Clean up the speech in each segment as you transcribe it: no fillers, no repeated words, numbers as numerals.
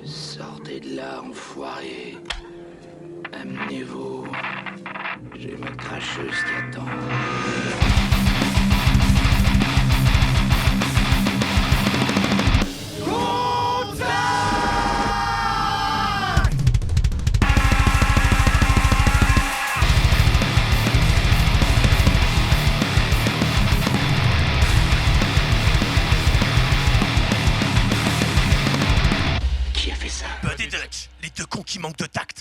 Sortez de là, enfoiré. Amenez-vous. J'ai ma cracheuse qui attend. Qui a fait ça? Bud et Dutch, les deux cons qui manquent de tact.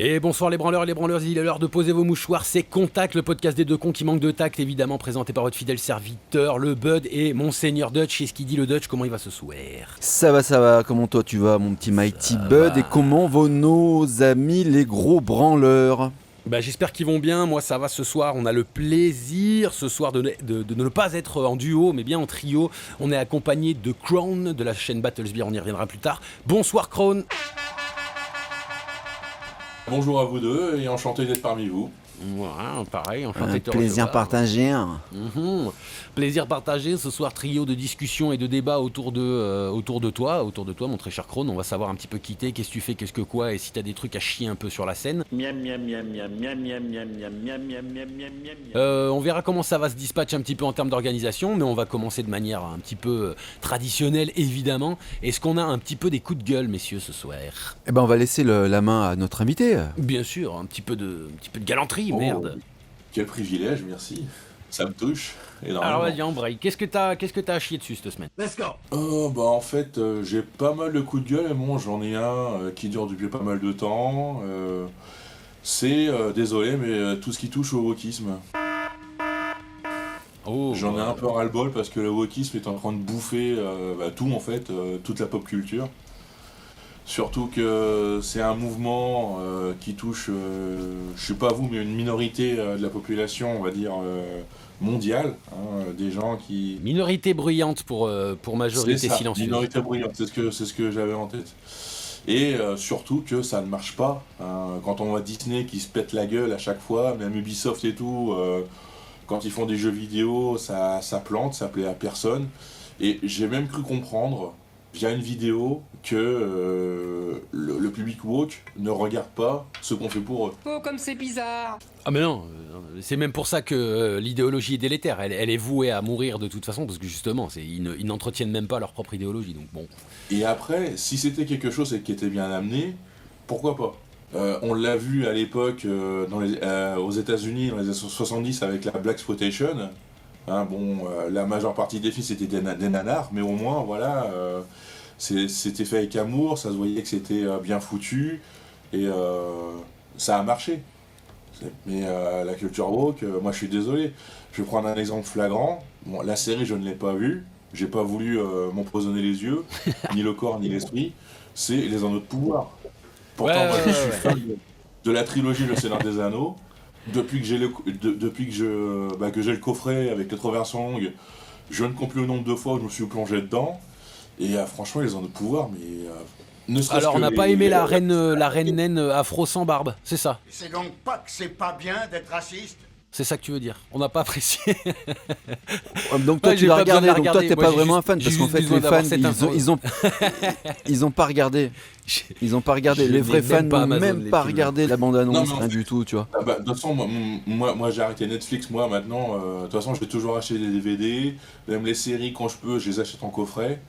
Et bonsoir les branleurs et les branleuses, il est l'heure de poser vos mouchoirs, c'est Contact, le podcast des deux cons qui manquent de tact, évidemment présenté par votre fidèle serviteur, le Bud et Monseigneur Dutch. Et ce qu'il dit le Dutch, comment il va ce soir? Ça va, comment toi tu vas mon petit Mighty Bud? Et comment vont nos amis les gros branleurs? Bah, j'espère qu'ils vont bien, moi ça va ce soir, on a le plaisir ce soir de ne pas être en duo mais bien en trio. On est accompagné de Crown de la chaîne Battlesbeer, on y reviendra plus tard. Bonsoir Crown. Bonjour à vous deux et enchanté d'être parmi vous. Voilà, pareil, enchanté Un de te plaisir recevoir. partagé. Plaisir partagé, ce soir trio de discussion et de débat autour de toi, mon très cher Crown. On va savoir un petit peu qui t'es, qu'est-ce que tu fais, qu'est-ce que quoi, et si t'as des trucs à chier un peu sur la scène. Miam miam miam miam miam miam miam miam miam miam miam miam miam. On verra comment ça va se dispatcher un petit peu en termes d'organisation, mais on va commencer de manière un petit peu traditionnelle évidemment. Est-ce qu'on a un petit peu des coups de gueule, messieurs, ce soir? Eh ben on va laisser la main à notre invité. Bien sûr, un petit peu de galanterie, merde. Quel privilège, merci. Ça me touche énormément. Alors vas-y, embraye. Qu'est-ce que t'as à chier dessus cette semaine? En fait, j'ai pas mal de coups de gueule, et bon, j'en ai un qui dure depuis pas mal de temps. C'est, désolé, mais tout ce qui touche au wokisme. Oh, J'en ai un peu ras-le-bol parce que le wokisme est en train de bouffer tout en fait, toute la pop culture. Surtout que c'est un mouvement qui touche, je sais pas vous, mais une minorité de la population, on va dire, mondiale. Des gens qui... minorité bruyante pour majorité C'est ça, silencieuse. minorité bruyante, c'est ce que j'avais en tête. Et surtout que ça ne marche pas. Quand on voit Disney qui se pète la gueule à chaque fois, même Ubisoft et tout, quand ils font des jeux vidéo, ça plante, ça plaît à personne. Et j'ai même cru comprendre, via une vidéo, que le public woke ne regarde pas ce qu'on fait pour eux. Oh, comme c'est bizarre! Ah mais non, c'est même pour ça que l'idéologie est délétère, elle est vouée à mourir de toute façon, parce que justement, ils n'entretiennent même pas leur propre idéologie, donc bon. Et après, si c'était quelque chose qui était bien amené, pourquoi pas? On l'a vu à l'époque aux États-Unis dans les années 70 avec la Blaxploitation. La majeure partie des films c'était des nanars, mais au moins voilà, c'était fait avec amour, ça se voyait que c'était bien foutu et ça a marché. Mais la culture woke, moi je suis désolé. Je vais prendre un exemple flagrant. Bon, la série je ne l'ai pas vue, j'ai pas voulu m'empoisonner les yeux, ni le corps ni l'esprit. C'est Les Anneaux de Pouvoir. Pourtant, moi, je suis fan de la trilogie Le Seigneur des Anneaux. Depuis que j'ai le coffret avec 80 songs, je ne compte plus le nombre de fois où je me suis plongé dedans. Et franchement, Les Anneaux de Pouvoir, mais ne serait-ce Alors que on n'a pas aimé la reine naine afro sans barbe, c'est ça? C'est donc pas que c'est pas bien d'être raciste? C'est ça que tu veux dire? On n'a pas apprécié. Donc toi Ouais, tu j'ai l'as pas besoin de regardé, la donc toi regarder. t'es Moi, pas j'ai vraiment un juste- fan j'ai parce qu'en juste fait besoin les d'avoir fans cette info. ils ont pas regardé. Ils ont pas regardé. Je Les n'ai vrais fans même pas n'ont Amazon, même les pas petits regardé la bande-annonce, Non, mais en rien fait- du tout, tu vois. De toute façon, moi j'ai arrêté Netflix, moi maintenant. De toute façon, je vais toujours acheter des DVD, même les séries quand je peux, je les achète en coffret.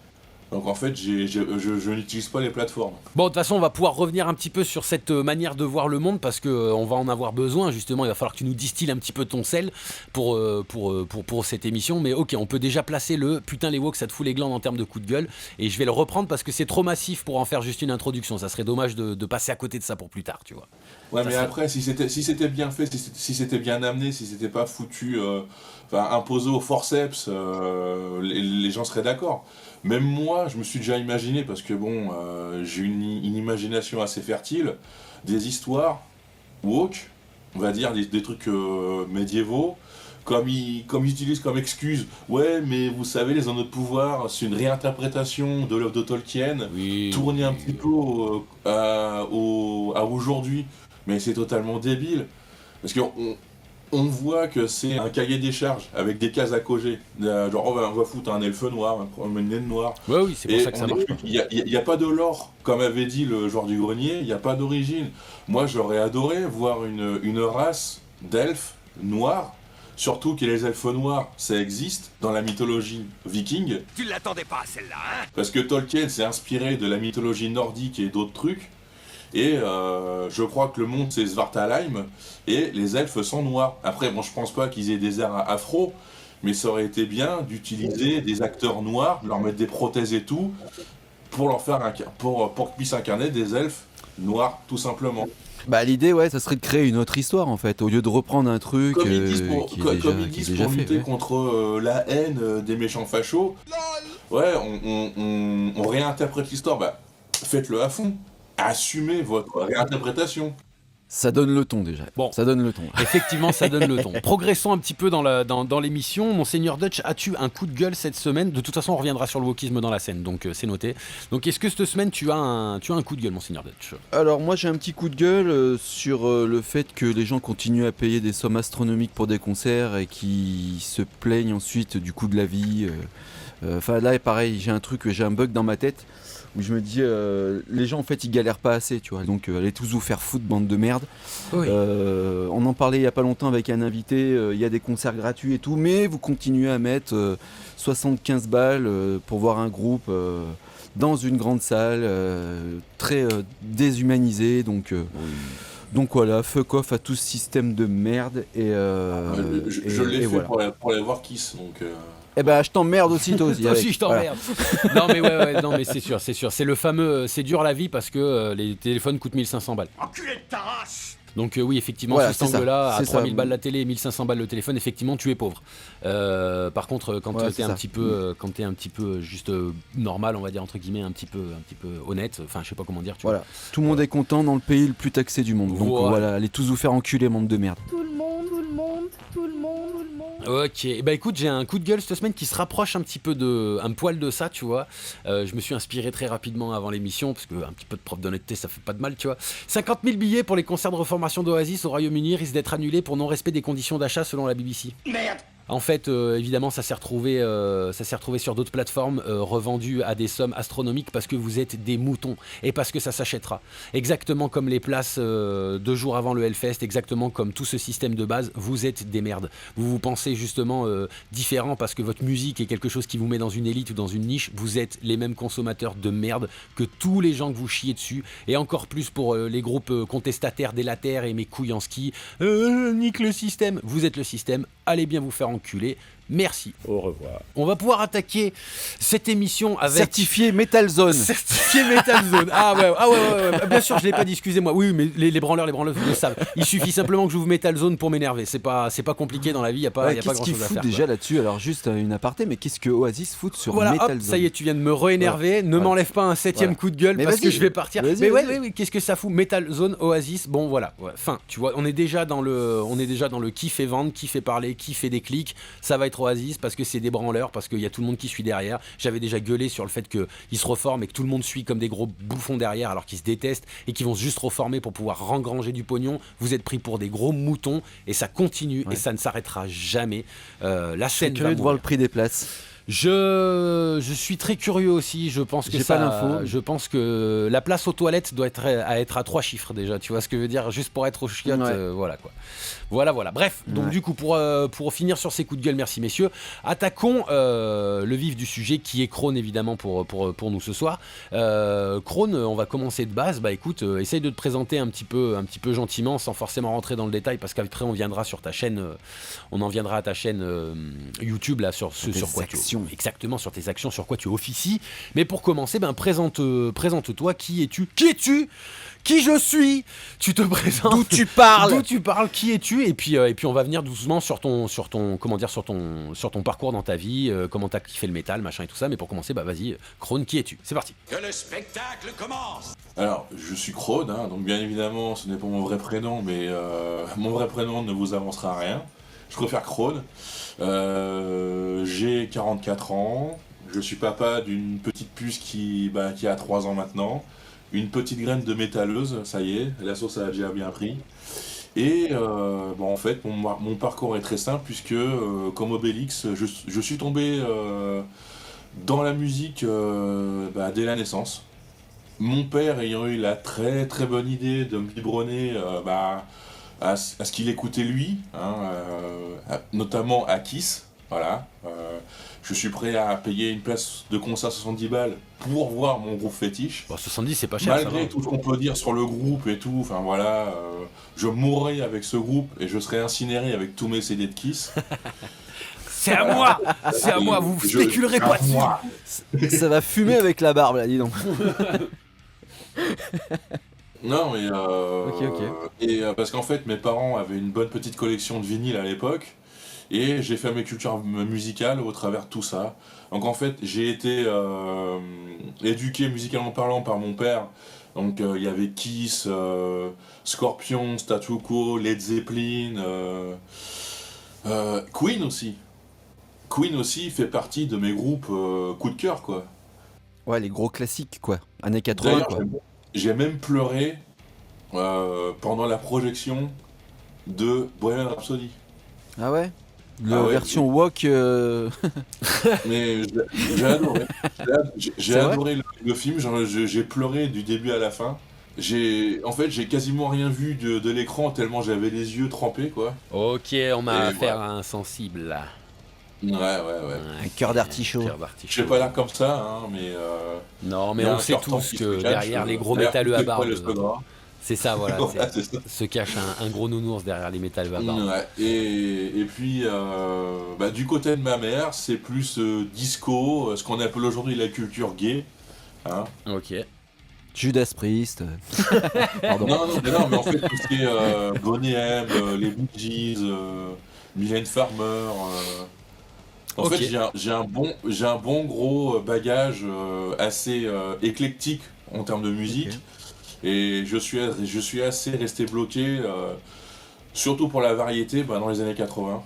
Donc en fait, je n'utilise pas les plateformes. Bon, de toute façon, on va pouvoir revenir un petit peu sur cette manière de voir le monde parce que on va en avoir besoin, justement. Il va falloir que tu nous distilles un petit peu ton sel pour cette émission. Mais ok, on peut déjà placer le putain, les woke, ça te fout les glandes en termes de coup de gueule. Et je vais le reprendre parce que c'est trop massif pour en faire juste une introduction. Ça serait dommage de passer à côté de ça pour plus tard, tu vois. Ouais, Ça mais serait- après, si c'était bien fait, si c'était bien amené, si c'était pas foutu, imposé au forceps, les gens seraient d'accord. Même moi, je me suis déjà imaginé, parce que bon, j'ai une imagination assez fertile, des histoires woke, on va dire, des trucs médiévaux, comme ils utilisent comme excuse, ouais, mais vous savez, les Anneaux de Pouvoir, c'est une réinterprétation de l'œuvre de Tolkien, Oui. tournée un petit peu à aujourd'hui, mais c'est totalement débile. Parce que on voit que c'est un cahier des charges avec des cases à coger. Genre, on va foutre un elfe noir, une naine noire. Ouais, oui, c'est pour ça que ça marche pas. Il n'y a pas de lore, comme avait dit le joueur du grenier, il n'y a pas d'origine. Moi, j'aurais adoré voir une race d'elfes noirs, surtout que les elfes noirs, ça existe dans la mythologie viking. Tu l'attendais pas, celle-là, hein? Parce que Tolkien s'est inspiré de la mythologie nordique et d'autres trucs. Et je crois que le monde c'est Svartalheim et les elfes sont noirs. Après, bon, je pense pas qu'ils aient des airs afro, mais ça aurait été bien d'utiliser des acteurs noirs, de leur mettre des prothèses et tout, pour leur faire pour qu'ils puissent incarner des elfes noirs, tout simplement. Bah l'idée ouais, ça serait de créer une autre histoire en fait, au lieu de reprendre un truc Comme ils disent qui pour, est comme déjà, ils qui est disent déjà pour fait. lutter Ouais. contre la haine des méchants fachos, ouais, on réinterprète l'histoire. Bah, faites-le à fond. Assumez votre réinterprétation. Ça donne le ton déjà. Bon. Ça donne le ton. Effectivement, ça donne le ton. Progressons un petit peu dans l'émission. Monseigneur Dutch, as-tu un coup de gueule cette semaine? De toute façon, on reviendra sur le wokisme dans la scène, donc c'est noté. Donc, est-ce que cette semaine, tu as un coup de gueule, Monseigneur Dutch? Alors moi j'ai un petit coup de gueule sur le fait que les gens continuent à payer des sommes astronomiques pour des concerts et qui se plaignent ensuite du coût de la vie. Enfin là pareil, j'ai un bug dans ma tête où je me dis les gens en fait ils galèrent pas assez, tu vois. Donc allez tous vous faire foutre, bande de merde. Oui. On en parlait il y a pas longtemps avec un invité, il y a des concerts gratuits et tout, mais vous continuez à mettre 75 balles pour voir un groupe dans une grande salle très déshumanisée, donc voilà, fuck off à tout ce système de merde et Je l'ai fait voilà. pour aller voir Kiss, donc... Eh ben je t'emmerde aussi toi aussi. Toi avec. aussi, je t'emmerde. Non, mais ouais, non, mais c'est sûr. C'est le fameux, c'est dur la vie parce que les téléphones coûtent 1500 balles. Enculé de ta race! Donc oui, effectivement, Voilà, sous cet c'est ça, angle-là, à c'est 3000 ça. balles la télé et 1500 balles le téléphone, effectivement, tu es pauvre. Par contre, quand Ouais, t'es c'est un ça. petit peu, quand t'es un petit peu juste normal, on va dire entre guillemets, un petit peu honnête, enfin, je sais pas comment dire, tu Voilà, tout le monde est content dans le pays le plus taxé du monde. Donc Voilà. voilà, allez tous vous faire enculer, monde de merde. Tout le monde, tout le monde, tout le monde, tout le monde. vois. Ok, bah écoute, j'ai un coup de gueule cette semaine qui se rapproche un petit peu un poil de ça, tu vois. Je me suis inspiré très rapidement avant l'émission, parce que un petit peu de preuve d'honnêteté, ça fait pas de mal, tu vois. 50 000 billets pour les concerts de reformation d'Oasis au Royaume-Uni risquent d'être annulés pour non-respect des conditions d'achat selon la BBC. Merde! En fait, évidemment, ça s'est retrouvé sur d'autres plateformes revendues à des sommes astronomiques parce que vous êtes des moutons et parce que ça s'achètera. Exactement comme les places 2 jours avant le Hellfest, exactement comme tout ce système de base, vous êtes des merdes. Vous vous pensez justement différent parce que votre musique est quelque chose qui vous met dans une élite ou dans une niche. Vous êtes les mêmes consommateurs de merde que tous les gens que vous chiez dessus et encore plus pour les groupes contestataires, délatères et mes couilles en ski. Nique le système. Vous êtes le système. Allez bien vous faire enculer. Merci. Au revoir. On va pouvoir attaquer cette émission avec... Certifié Metal Zone. Certifié Metal Zone. Ah ouais. Bien sûr, je l'ai pas dit, excusez-moi. Oui, mais les branleurs le savent. Il suffit simplement que j'ouvre Metal Zone pour m'énerver. C'est pas compliqué dans la vie, y a pas Qu'est-ce grand qu'ils chose à foutent faire. déjà là-dessus? Alors juste une aparté, mais qu'est-ce que Oasis fout sur Voilà, Metal hop, Zone? ça y est, tu viens de me re-énerver. Ne Ouais. m'enlève pas un 7ème Voilà. coup de gueule Mais parce vas-y, que je vais partir. vas-y, Mais vas-y. ouais, qu'est-ce que ça fout? Metal Zone, Oasis, bon voilà. Ouais. Fin, tu vois, on est déjà dans le qui fait vendre, qui fait parler, qui fait des clics. Ça va être Oasis parce que c'est des branleurs, parce qu'il y a tout le monde qui suit derrière. J'avais déjà gueulé sur le fait qu'ils se reforment et que tout le monde suit comme des gros bouffons derrière alors qu'ils se détestent et qu'ils vont se juste reformer pour pouvoir engranger du pognon. Vous êtes pris pour des gros moutons et ça continue et ça ne s'arrêtera jamais. La Je suis scène va curieux de voir mourir. le prix des places. Je suis très curieux aussi. Je pense que J'ai ça. pas l'info. Je pense que la place aux toilettes doit être à 3 chiffres déjà. Tu vois ce que je veux dire? Juste pour être au chiottes, Ouais. voilà quoi. Voilà. Bref, donc Ouais. du coup pour finir sur ces coups de gueule, merci messieurs. Attaquons le vif du sujet qui est Krone évidemment pour nous ce soir. Krone, on va commencer de base. Bah écoute, essaye de te présenter un petit peu gentiment, sans forcément rentrer dans le détail, parce qu'après on viendra sur ta chaîne. On en viendra à ta chaîne YouTube là sur ce Tes sur quoi actions. exactement sur tes actions, sur quoi tu officies. Mais pour commencer, présente-toi. Qui es-tu? Qui je suis? Tu te présentes. D'où tu parles? D'où tu parles? Qui es-tu? Et puis on va venir doucement sur ton parcours dans ta vie, comment t'as kiffé le métal, machin et tout ça. Mais pour commencer, bah vas-y, Krone, qui es-tu? C'est parti. Que le spectacle commence! Alors, je suis Krone, hein, donc bien évidemment, ce n'est pas mon vrai prénom, mais mon vrai prénom ne vous avancera rien. Je préfère Krone. J'ai 44 ans. Je suis papa d'une petite puce qui a 3 ans maintenant. Une petite graine de métalleuse, ça y est, la sauce a déjà bien pris. Et en fait, mon parcours est très simple puisque, comme Obélix, je suis tombé dans la musique dès la naissance. Mon père ayant eu la très très bonne idée de me biberonner à ce qu'il écoutait lui, notamment à Kiss. Voilà. Je suis prêt à payer une place de concert 70 balles pour voir mon groupe fétiche. Bon, 70, c'est pas cher, ça va. Malgré tout ce qu'on peut dire sur le groupe et tout, enfin voilà, je mourrai avec ce groupe et je serai incinéré avec tous mes CD de Kiss. C'est à moi. C'est à moi, vous spéculerez pas dessus. Ça va fumer avec la barbe là, dis donc. Non, mais Ok. parce qu'en fait, mes parents avaient une bonne petite collection de vinyles à l'époque, et j'ai fait mes cultures musicales au travers de tout ça. Donc en fait, j'ai été éduqué musicalement parlant par mon père. Donc il y avait Kiss, Scorpions, Statu Quo, Led Zeppelin, Queen aussi. Queen aussi fait partie de mes groupes coup de cœur, quoi. Ouais, les gros classiques quoi. Années 80 D'ailleurs, quoi. j'ai même pleuré pendant la projection de Bohemian Rhapsody. Ah ouais. La Ah ouais. version walk. Mais j'ai adoré. J'ai C'est vrai adoré le film, j'ai pleuré du début à la fin. J'ai quasiment rien vu de l'écran tellement j'avais les yeux trempés, quoi. Ok, on a Et affaire voilà. à un sensible là. Ouais. Un cœur d'artichaut. Cœur Je d'artichaut. sais pas l'air comme ça, hein, mais... Non, mais il y a on un sait cœur tous temps qui se que cache, derrière les gros derrière métalleux toutes à les barbe, poils de ce gras. c'est ça, voilà, Ouais, c'est ça. se cache un gros nounours derrière les métalleux à barbe. Ouais. Et puis, du côté de ma mère, c'est plus disco, ce qu'on appelle aujourd'hui la culture gay. Hein. Ok. Judas Priest. Pardon. Non, mais en fait, tout ce qui est Boney M, les Bee Gees, Mylène Farmer. En Ok. fait, j'ai un bon gros bagage assez éclectique en termes de musique. Ok. Et je suis assez resté bloqué, surtout pour la variété, dans les années 80.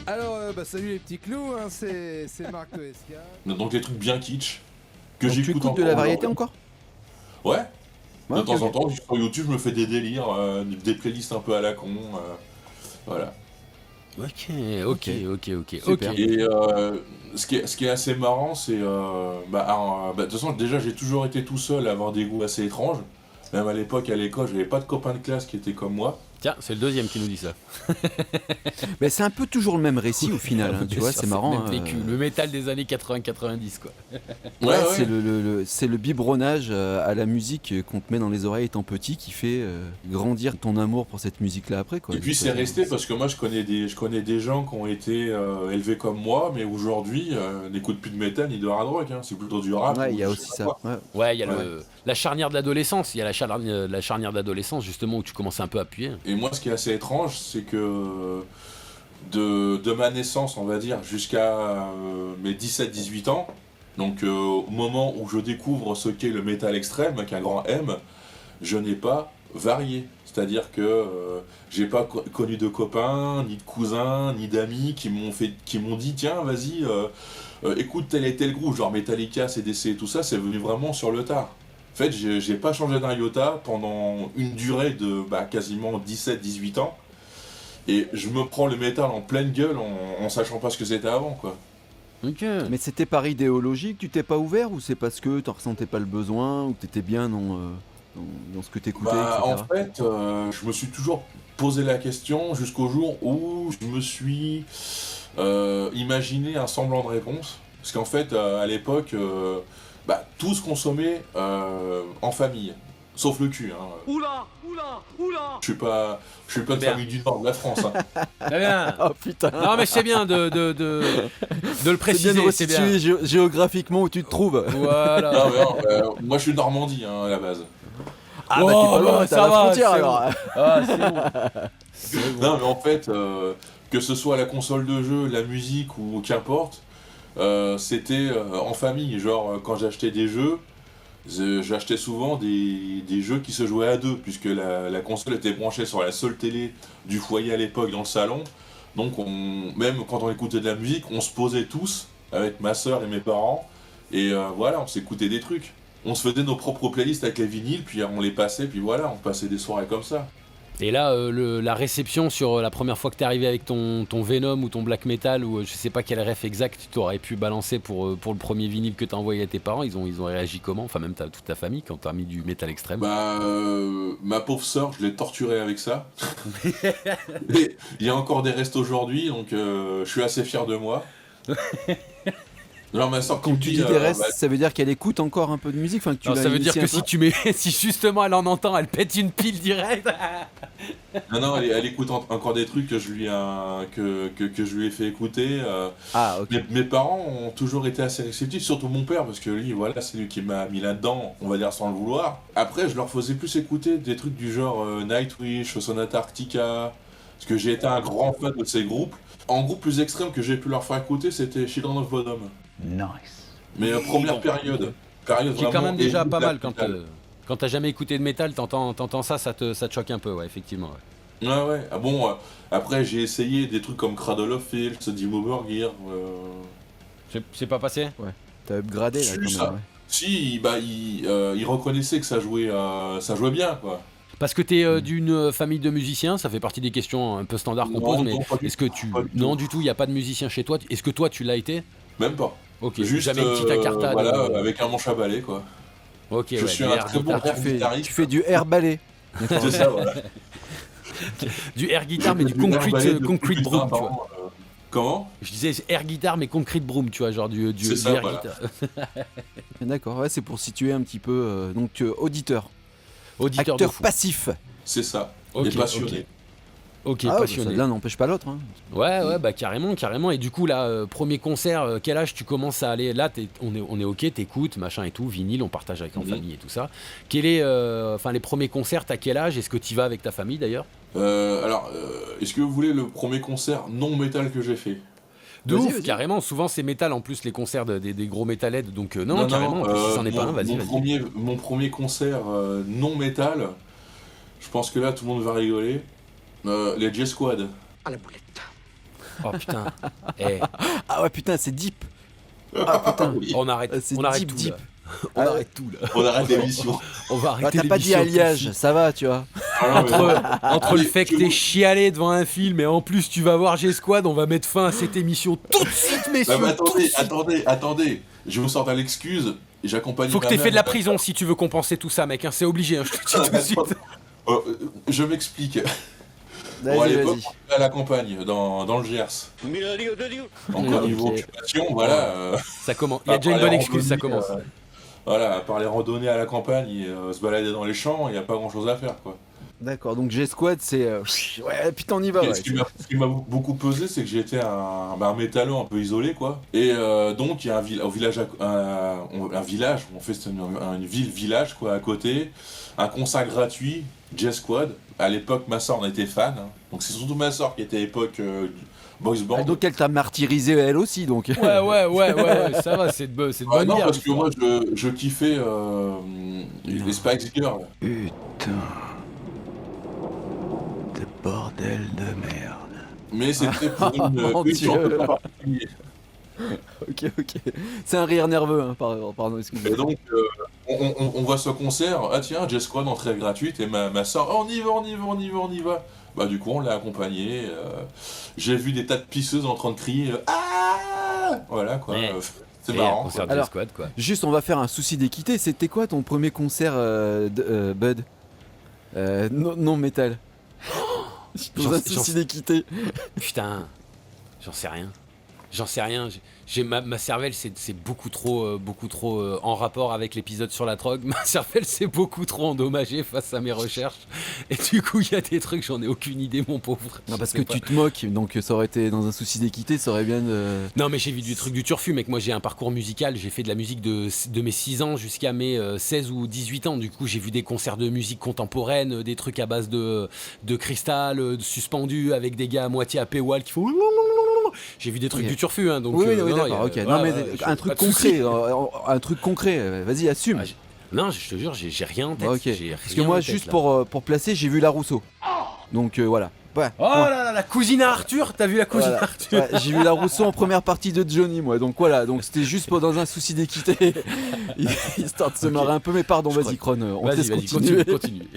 Alors, salut les petits clous, hein, c'est Marc Toesca. Donc des trucs bien kitsch, que Donc, tu j'écoute écoutes encore. de la variété aujourd'hui. encore? Ouais. Ouais, De ok, temps en ok. temps, sur YouTube, je me fais des délires, des playlists un peu à la con. Voilà. Ok. Super. Et ce qui est assez marrant, c'est... de toute façon, déjà, j'ai toujours été tout seul à avoir des goûts assez étranges. Même à l'époque, à l'école, j'avais pas de copains de classe qui étaient comme moi. Tiens, c'est le deuxième qui nous dit ça. Mais c'est un peu toujours le même récit au final, hein, tu vois, c'est marrant. Le même vécu, le métal des années 80-90 quoi. Ouais, c'est le biberonnage à la musique qu'on te met dans les oreilles étant petit qui fait grandir ton amour pour cette musique-là après, quoi. Et puis c'est resté parce que moi je connais des gens qui ont été élevés comme moi, mais aujourd'hui n'écoutent plus de métal ni de hard rock, hein. C'est plutôt du rap. Ouais, ou il y a je aussi sais ça. pas quoi. Ouais. Ouais, il y a Ouais. la charnière de l'adolescence. Il y a la charnière de l'adolescence justement où tu commences un peu à appuyer. Et moi ce qui est assez étrange, c'est que de ma naissance, on va dire, jusqu'à mes 17-18 ans, donc au moment où je découvre ce qu'est le métal extrême, avec un grand M, je n'ai pas varié. C'est-à-dire que j'ai pas connu de copains, ni de cousins, ni d'amis qui m'ont dit tiens vas-y écoute tel et tel groupe, genre Metallica, CDC et tout ça, c'est venu vraiment sur le tard. En fait, j'ai pas changé d'un iota pendant une durée de quasiment 17-18 ans. Et je me prends le métal en pleine gueule en sachant pas ce que c'était avant, quoi. Ok. Mais c'était par idéologie que tu t'es pas ouvert ou c'est parce que t'en ressentais pas le besoin ou que t'étais bien dans ce que t'écoutais, etc. En fait, je me suis toujours posé la question jusqu'au jour où je me suis imaginé un semblant de réponse. Parce qu'en fait, à l'époque, tout se consommait en famille. Sauf le cul. Hein. Oula. Je suis pas de Bien. famille du nord de la France. Hein. Très bien. Oh putain. Non mais c'est bien de le C'est bien préciser, de c'est bien. resituer géographiquement où tu te trouves. Voilà. Non, mais non, moi, je suis de Normandie à la base. Ah bah t'es pas loin, t'as la frontière c'est alors. bon. Ah, c'est bon. C'est bon. Non, mais en fait, que ce soit la console de jeu, la musique ou qu'importe, c'était en famille. Genre, quand j'achetais des jeux, j'achetais souvent des jeux qui se jouaient à deux, puisque la console était branchée sur la seule télé du foyer à l'époque dans le salon. Donc, même quand on écoutait de la musique, on se posait tous avec ma soeur et mes parents, et voilà, on s'écoutait des trucs. On se faisait nos propres playlists avec les vinyles, puis on les passait, puis voilà, on passait des soirées comme ça. Et là, la réception sur la première fois que t'es arrivé avec ton Venom ou ton Black Metal, ou je sais pas quel ref exact tu t'aurais pu balancer pour le premier vinyle que t'as envoyé à tes parents, ils ont réagi comment? Enfin, même toute ta famille quand t'as mis du métal extrême. Bah, ma pauvre sœur, je l'ai torturée avec ça. Et il y a encore des restes aujourd'hui, donc je suis assez fier de moi. Alors, ma sœur, Quand tu dis des restes, ça veut dire qu'elle écoute encore un peu de musique, enfin, que tu Alors, l'as ça veut dire initiée que un peu. si justement elle en entend, elle pète une pile direct. Non, elle écoute encore des trucs que je lui ai fait écouter. Ah, ok. Mes parents ont toujours été assez réceptifs, surtout mon père, parce que lui, voilà, c'est lui qui m'a mis là-dedans, on va dire sans le vouloir. Après, je leur faisais plus écouter des trucs du genre Nightwish, Sonata Arctica, parce que j'ai été un grand fan de ces groupes. En groupe plus extrême que j'ai pu leur faire écouter, c'était Children of Bodom. Nice. Mais première période Qui est quand vraiment même déjà aigu, pas mal capitale. quand t'as jamais écouté de métal, t'entends ça te choque un peu, ouais, effectivement. Ouais. Ouais. Ah bon, après j'ai essayé des trucs comme Cradle of Filth, Dimmu Borgir. C'est pas passé? T'as upgradé là Si, quand même. ça. Ouais. Si, il reconnaissait que ça jouait bien, quoi. Parce que t'es d'une famille de musiciens, ça fait partie des questions un peu standards qu'on Non, pose, non, mais pas du est-ce que tout, tu... pas du Non, tout. du tout, il n'y a pas de musicien chez toi. Est-ce que toi, tu l'as été? Même pas. Ok, Juste, jamais une petite incartade. voilà, avec un manche à balai, quoi. Ok, Je ouais, suis du un air très bon guitar. guitariste. Tu fais du air ballet. C'est ça, voilà. Du air guitar, mais du air balai concrete, depuis concrete plus de broom, 20 tu vois. ans, Comment? Je disais air guitar, mais concrete broom, tu vois, genre du C'est ça, air voilà. guitar. D'accord, ouais, c'est pour situer un petit peu. Donc, auditeur. Auditeur de Acteur fou. passif. C'est ça. Ok, Et passionné. Ok, Ah, passionné. l'un n'empêche pas l'autre. Hein. Ouais, bah carrément. Et du coup, là, premier concert, quel âge tu commences à aller? Là, on est ok, t'écoutes, machin et tout, vinyle, on partage avec en famille et tout ça. Quel est, les premiers concerts, à quel âge? Est-ce que tu vas avec ta famille d'ailleurs? Est-ce que vous voulez le premier concert non métal que j'ai fait? De Vas-y, ouf, vas-y. carrément. Souvent, c'est métal en plus, les concerts des gros metalheads. Donc, non, carrément. En plus, si c'en est pas un, vas-y. Mon premier concert non métal, je pense que là tout le monde va rigoler. Les J-Squad. Oh putain. Eh, Ah ouais, putain, c'est deep. Ah putain. Oui. on arrête, C'est on arrête deep, tout. deep. Là. On Ah, arrête tout là. On arrête l'émission. On va arrêter Bah, t'as pas dit l'émission tout de alliage, suite. ça va, tu vois. Entre le Allez, fait que je t'es vous- chialé devant un film et en plus tu vas voir G-Squad, on va mettre fin à cette émission tout de suite, messieurs. mais tout de suite. attendez. Je vous sors à l'excuse. J'accompagne. Faut que ma t'aies mère fait de la à prison si tu veux compenser tout ça, mec. Hein, c'est obligé, hein, je te le dis tout de suite. Je m'explique. Bon, à Vas-y, l'époque, vas-y. on allait à la campagne, dans le Gers. Donc au niveau Ok. occupation, voilà. Ça commence. Il y a déjà une bonne excuse, ça commence. Voilà, à part les randonnées à la campagne et se balader dans les champs, il n'y a pas grand chose à faire, quoi. D'accord, donc G-Squad, c'est. Ouais, putain, on y va. Et Ouais. ce qui m'a beaucoup pesé, c'est que j'étais un métalleux un peu isolé, quoi. Et donc, il y a un village, on fait une ville-village, quoi, à côté. Un concert gratuit, J-Squad. À l'époque, ma soeur en était fan. Hein. Donc, c'est surtout ma soeur qui était à l'époque boys band. Ah, donc elle t'a martyrisé elle aussi, donc. Ouais, ça va, c'est de bonne non, bière. parce que moi, je kiffais les Spice Girls. Putain. De bordel de merde. Mais c'était pour Mon une Dieu. chanteuse en particulier. Ok. C'est un rire nerveux, hein, pardon, Et excusez-moi. donc, on voit ce concert, ah tiens, J-Squad, entrée gratuite, et ma soeur, oh, on y va. Bah du coup, on l'a accompagné, j'ai vu des tas de pisseuses en train de crier, ah. Voilà, quoi, Ouais. c'est Et marrant. concert quoi. de Alors, G-Squad, quoi. Juste, on va faire un souci d'équité. C'était quoi ton premier concert, Bud non métal. Dans un J'en- souci d'équité. Putain, j'en sais rien. Ma cervelle, c'est beaucoup trop en rapport avec l'épisode sur la drogue. Ma cervelle, c'est beaucoup trop endommagée face à mes recherches. Et du coup, il y a des trucs, j'en ai aucune idée, mon pauvre. Non, Je parce sais que pas. tu te moques, donc ça aurait été dans un souci d'équité, ça aurait bien. Non, mais j'ai vu du truc du turfu, mec. Moi, j'ai un parcours musical. J'ai fait de la musique de mes 6 ans jusqu'à mes 16 ou 18 ans. Du coup, j'ai vu des concerts de musique contemporaine, des trucs à base de cristal, suspendus, avec des gars à moitié à paywall qui font. J'ai vu des trucs Ok. du turfu, hein. Donc, Oui, non, d'accord, il y a- ok. voilà, non, mais voilà, un truc pas de souci. concret, un truc concret, vas-y, assume. Ah, non, je te jure, j'ai rien en tête. Ok. J'ai Parce que rien moi, en tête, juste là. pour placer, j'ai vu La Rousseau. Donc voilà. Ouais, Oh là là, la cousine à Arthur. T'as vu la cousine voilà. à Arthur? Ouais, j'ai vu La Rousseau en première partie de Johnny, moi. Donc voilà, donc c'était juste dans un souci d'équité, histoire de se marrer un peu. Mais pardon, Je vas-y, Cron, on te Vas-y, laisse vas-y, continuer. continue.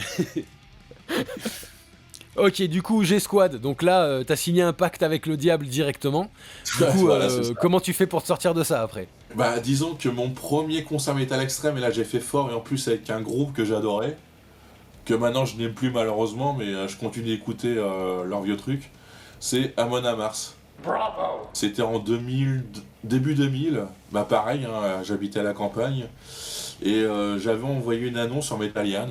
Ok, du coup, G-Squad, donc là, t'as signé un pacte avec le diable directement. Du coup, Voilà, c'est ça. comment tu fais pour te sortir de ça après? Bah, disons que mon premier concert métal extrême, et là j'ai fait fort, et en plus avec un groupe que j'adorais, que maintenant je n'aime plus malheureusement, mais je continue d'écouter leurs vieux trucs, c'est Amon Amarth. C'était en 2000, début 2000, bah pareil, hein, j'habitais à la campagne, et j'avais envoyé une annonce sur Metallian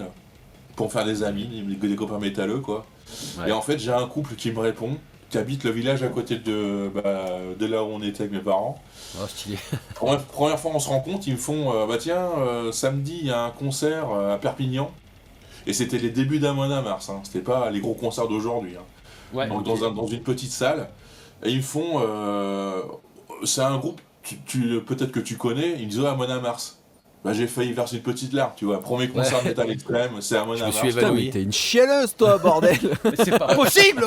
pour me faire des amis, des copains métalleux quoi. Ouais. Et en fait j'ai un couple qui me répond, qui habite le village à côté de là où on était avec mes parents. Oh, stylé. Première fois on se rencontre, ils me font bah tiens, samedi il y a un concert à Perpignan. Et c'était les débuts d'Amon Amarth, hein. C'était pas les gros concerts d'aujourd'hui. Hein. Ouais. Donc dans une petite salle. Et ils me font. C'est un groupe, peut-être que tu connais, ils me disent Amon Amarth. Bah j'ai failli verser une petite larme, tu vois. Premier concert métal extrême, c'est Amon Je me Amarth. suis Putain, évanoui. mais t'es une chialeuse, toi, bordel. Mais c'est pas possible.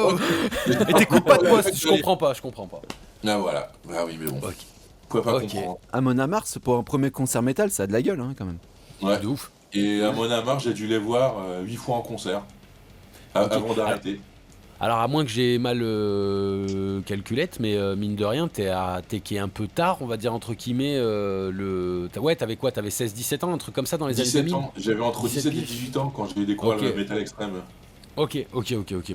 Et t'écoutes pas de poste. Je comprends pas. Ah voilà. Ah oui, mais bon. Ok. Vous pouvez pas Ok. comprendre. Amon Amarth, pour un premier concert métal, ça a de la gueule, hein, quand même. Ouais. De ouf. Et Amon Amarth, j'ai dû les voir 8 fois en concert. Avant d'arrêter. Alors, à moins que j'ai mal calculette, mais mine de rien, t'es qui est un peu tard, on va dire, entre guillemets. Ouais, t'avais quoi? T'avais 16-17 ans, un truc comme ça dans les années 17 2000? ans. J'avais entre 17 et 18 ans quand j'ai découvert Ok. le métal extrême. Ok,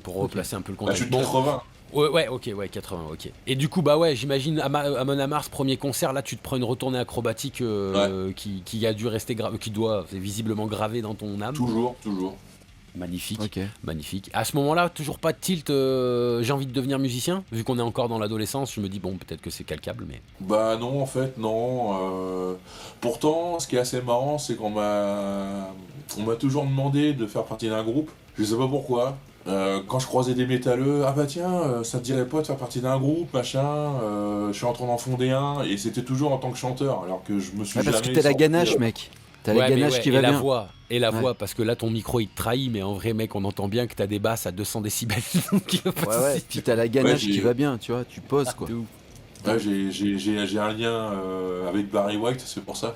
pour replacer un peu le Bah, je contexte. suis de 80. Ouais, 80, ok. Et du coup, bah ouais, j'imagine Amon Amarth, premier concert, là tu te prends une retournée acrobatique qui a dû rester qui doit visiblement gravé dans ton âme. Toujours. Magnifique, Ok. magnifique. À ce moment-là, toujours pas de tilt, j'ai envie de devenir musicien, vu qu'on est encore dans l'adolescence, je me dis bon, peut-être que c'est calcable, mais... Bah non, en fait, non. Pourtant, ce qui est assez marrant, c'est qu'on m'a toujours demandé de faire partie d'un groupe. Je sais pas pourquoi. Quand je croisais des métalleux, ah bah tiens, ça te dirait pas de faire partie d'un groupe, machin. Je suis en train d'en fonder un, et c'était toujours en tant que chanteur, alors que je me suis Ouais, parce que jamais t'as la senti, ganache, mec. T'as la Ouais, mais ganache ouais, qui et va la bien. voix, Ouais. parce que là ton micro il te trahit, mais en vrai mec on entend bien que t'as des basses à 200 décibels, donc il va pas de Ouais, souci. puis t'as la ganache j'ai- qui va bien, tu vois, tu poses, quoi. De ouf. Ouais, j'ai un lien avec Barry White, c'est pour ça.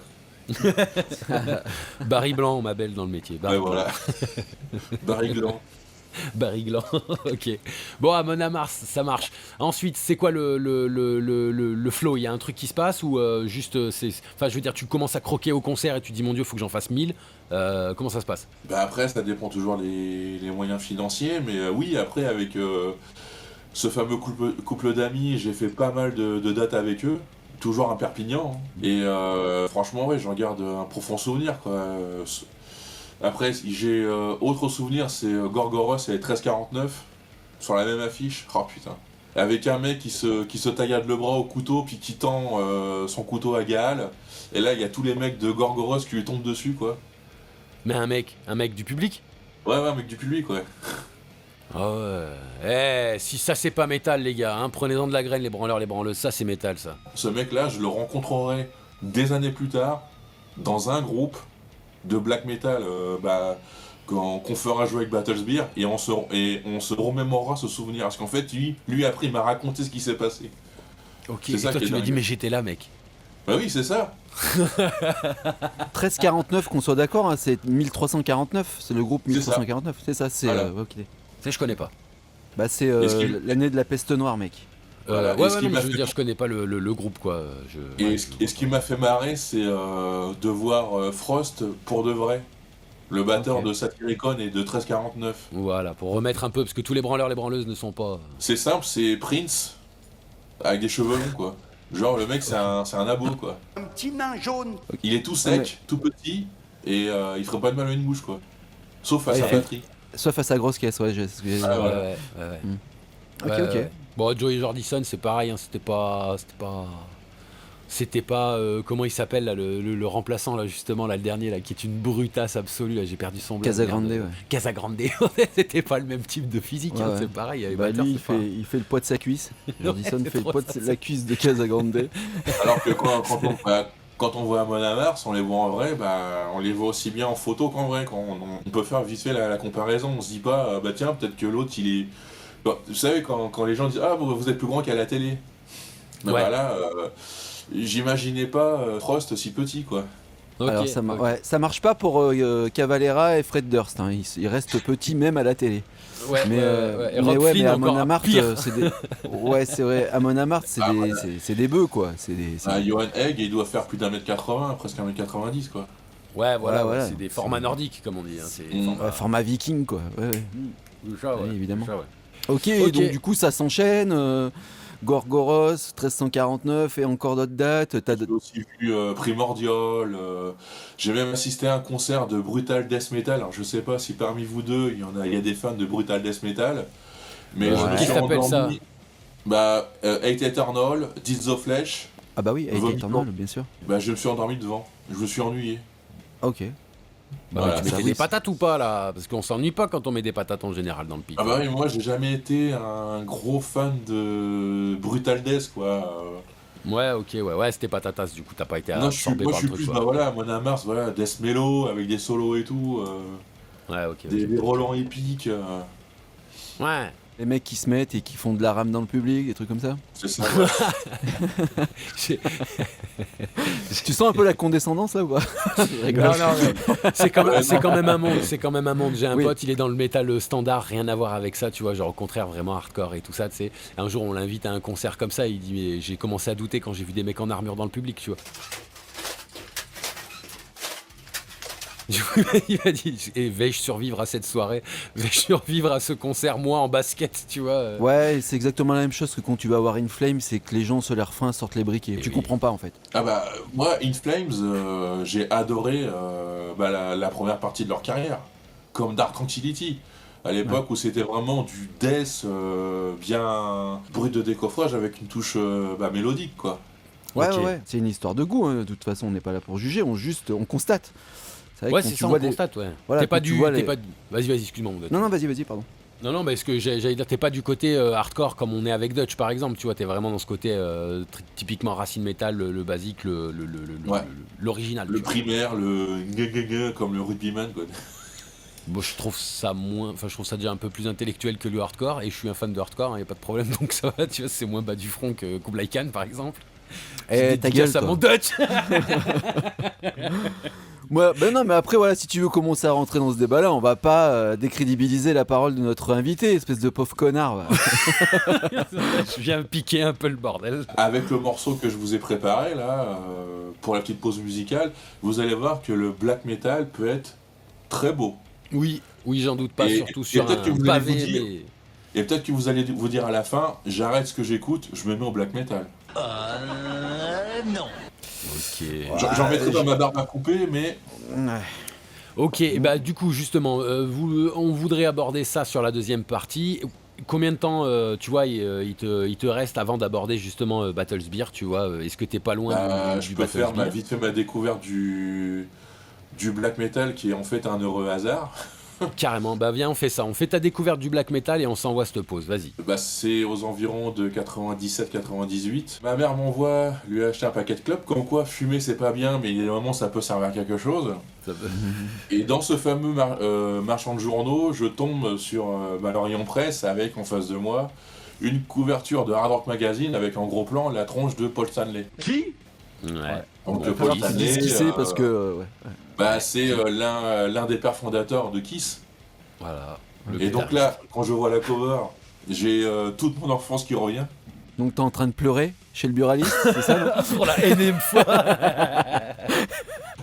Barry Blanc, ma belle, dans le métier. Barry Ouais, Blanc. voilà. Barry Gland. Barry Gland, ok. Bon, Amon Amarth, ça marche. Ensuite, c'est quoi le flow? Il y a un truc qui se passe ou juste c'est... Enfin, je veux dire, tu commences à croquer au concert et tu dis, mon Dieu, faut que j'en fasse 1000. Comment ça se passe? Bah après, ça dépend toujours les moyens financiers, mais oui, après, avec ce fameux couple d'amis, j'ai fait pas mal de dates avec eux, toujours à Perpignan, hein. Et franchement, ouais, j'en garde un profond souvenir, quoi. Après, j'ai autre souvenir, c'est Gorgoroth et les 1349, sur la même affiche. Oh putain. Avec un mec qui se taillade le bras au couteau, puis qui tend son couteau à Gaal. Et là, il y a tous les mecs de Gorgoroth qui lui tombent dessus, quoi. Mais un mec du public? Ouais, un mec du public, ouais. Ah ouais. Si ça c'est pas métal, les gars, hein, prenez-en de la graine, les branleuses, ça c'est métal, ça. Ce mec-là, je le rencontrerai des années plus tard dans un groupe de black metal qu'on fera jouer avec Battlesbeer, et on se remémorera ce souvenir. Parce qu'en fait, lui après, il m'a raconté ce qui s'est passé. Ok, C'est et ça toi qui est tu m'as dit, dingue. mais j'étais là, mec. Bah oui, c'est ça. 1349, qu'on soit d'accord, hein, c'est 1349, c'est le groupe C'est ça. 1349, c'est ça, c'est... Voilà. ok. Ça, je connais pas. Bah c'est Est-ce qu'il- l'année de la peste noire, mec. Voilà. Ouais, Et ce ouais, qui non, mais m'a je veux fait- dire, je connais pas le groupe, quoi. Et ce qui m'a fait marrer, c'est de voir Frost pour de vrai. Le batteur Ok. de Satyricon et de 1349. Voilà, pour remettre un peu, parce que tous les branleurs, les branleuses ne sont pas... C'est simple, c'est Prince avec des cheveux longs, quoi. Genre, le mec, c'est un abo, quoi. Un petit nain jaune. Il est tout sec, tout petit, et il ferait pas de mal à une bouche, quoi. Sauf à Ouais, sa ouais. batterie. Sauf à sa grosse caisse, ouais, c'est ce que j'ai dit. Ah, voilà. Ouais. Ok, Ouais, ok. ouais. Bon, Joey Jordison, c'est pareil, hein, c'était pas comment il s'appelle là, le remplaçant là justement là, le dernier là qui est une brutasse absolue là, j'ai perdu son nom. Casagrande, Merde. ouais. Casagrande, c'était pas le même type de physique, Ouais, hein, ouais. c'est pareil. Les Bah, batteurs, lui, c'est pas- il fait le poids de sa cuisse. Jordison c'est fait le trop poids de ça, la cuisse de Casagrande. Alors que quand on voit Amon Amarth, on les voit en vrai, on les voit aussi bien en photo qu'en vrai. On peut faire vite fait la comparaison. On se dit pas, bah tiens, peut-être que l'autre il est. Bon, vous savez, quand les gens disent ah, vous êtes plus grand qu'à la télé. Ben Ouais. voilà, j'imaginais pas Frost si petit, quoi. Ok, Alors ok. ouais, ça marche pas pour Cavalera et Fred Durst, hein. Ils restent petits même à la télé. Ouais, Mais, et Rob mais Flynn, Amon encore Amarth, pire. c'est des... Ouais, c'est vrai, Amon Amarth, c'est des bœufs, quoi. Johan Egg, il doit faire plus d'1m80, presque 1m90, quoi. Ouais, voilà, Voilà. c'est des formats nordiques, comme on dit. Hein. C'est Ouais, format viking, quoi. Ouais. ça, Ouais, évidemment. ça, ouais. Ok, Ok. donc du coup, ça s'enchaîne. Gorgoros, 1349 et encore d'autres dates. J'ai aussi vu Primordial. J'ai même assisté à un concert de Brutal Death Metal. Alors je sais pas si parmi vous deux, il y a des fans de Brutal Death Metal. Mais je me Qui suis s'appelle ça? endormi. Hate Eternal, Deeds of Flesh. Ah bah oui, avec Vomito. Eternal, bien sûr. Je me suis endormi devant. Je me suis ennuyé. Ok. Bah, Voilà, tu mettais ça, des oui. patates ou pas là? Parce qu'on s'ennuie pas quand on met des patates en général dans le pitch. Ah bah oui, moi j'ai jamais été un gros fan de Brutal Death, quoi. Ouais, ok, ouais, c'était patatas, du coup t'as pas été Non, je suis absorbé par le truc. plus, quoi. voilà, Mon Mars, voilà, Death Mellow avec des solos et tout. Ouais, ok. Des relents épiques. Ouais. Les mecs qui se mettent et qui font de la rame dans le public, des trucs comme ça. C'est ça. Ouais. Tu sens un peu la condescendance là ou pas? Je rigole. Non, mais c'est quand même un monde. C'est quand même un monde. J'ai un Oui. pote, il est dans le métal standard, rien à voir avec ça, tu vois, genre au contraire vraiment hardcore et tout ça. Tu sais, un jour on l'invite à un concert comme ça, il dit mais j'ai commencé à douter quand j'ai vu des mecs en armure dans le public, tu vois. Du coup, il m'a dit vais-je survivre à cette soirée? Vais-je survivre à ce concert moi en basket, tu vois? Ouais, c'est exactement la même chose que quand tu vas voir In Flames, c'est que les gens sur leur fin sortent les briquets. Et Tu oui. comprends pas en fait. Ah bah, moi, In Flames, j'ai adoré la première partie de leur carrière, comme Dark Tranquility, à l'époque où c'était vraiment du death bien brut de décoffrage avec une touche mélodique, quoi. Ouais, Ok. ouais, c'est une histoire de goût. Hein. De toute façon, on n'est pas là pour juger, on constate. C'est vrai Ouais, que quand c'est tu ça, on vois constate, ouais. Voilà, T'es pas quand tu du. vois T'es les- pas... Vas-y, excuse-moi, mon gars. Non, vas-y, pardon. Non, parce que j'allais dire, t'es pas du côté hardcore comme on est avec Dutch, par exemple, tu vois, t'es vraiment dans ce côté typiquement racine métal, le basique, Ouais. l'original. Le tu vois. primaire, le gueugue comme le rugbyman, quoi. Bon, je trouve ça déjà un peu plus intellectuel que le hardcore, et je suis un fan de hardcore, y a pas de problème, donc ça va, tu vois, c'est moins bas du front que Kublai Khan, par exemple. Eh, ta gueule, à toi. mon Dutch. Ouais, ben non, mais après, voilà, si tu veux commencer à rentrer dans ce débat-là, on va pas décrédibiliser la parole de notre invité, espèce de pauvre connard. Va. Je viens piquer un peu le bordel. Avec le morceau que je vous ai préparé, là, pour la petite pause musicale, vous allez voir que le black metal peut être très beau. Oui, j'en doute pas, Et- surtout et sur peut-être que un vous allez pavé, vous dire- mais... Et peut-être que vous allez vous dire à la fin, j'arrête ce que j'écoute, je me mets au black metal. Ok. J'en mettrai dans ma barbe à couper, mais Ouais. Ok, et bah du coup justement, on voudrait aborder ça sur la deuxième partie. Combien de temps, tu vois, il te reste avant d'aborder justement Battlespear, tu vois? Est-ce que t'es pas loin du je peux faire Battlespear? vite fait ma découverte du black metal qui est en fait un heureux hasard. Carrément, bah viens, on fait ça. On fait ta découverte du black metal et on s'envoie cette pause, vas-y. C'est aux environs de 97-98. Ma mère m'envoie lui acheter un paquet de clopes, comme quoi fumer c'est pas bien, mais il y a des moments ça peut servir à quelque chose. Ça peut- Et dans ce fameux marchand de journaux, je tombe sur l'Orient Presse avec en face de moi une couverture de Hard Rock Magazine avec en gros plan la tronche de Paul Stanley. Ouais. Donc Il va Paul falloir que tu dises qui c'est parce que. Ouais. c'est l'un des pères fondateurs de Kiss. Voilà. Et donc là, quand je vois la cover, j'ai toute mon enfance qui revient. Donc t'es en train de pleurer chez le buraliste, c'est ça non pour la énième fois.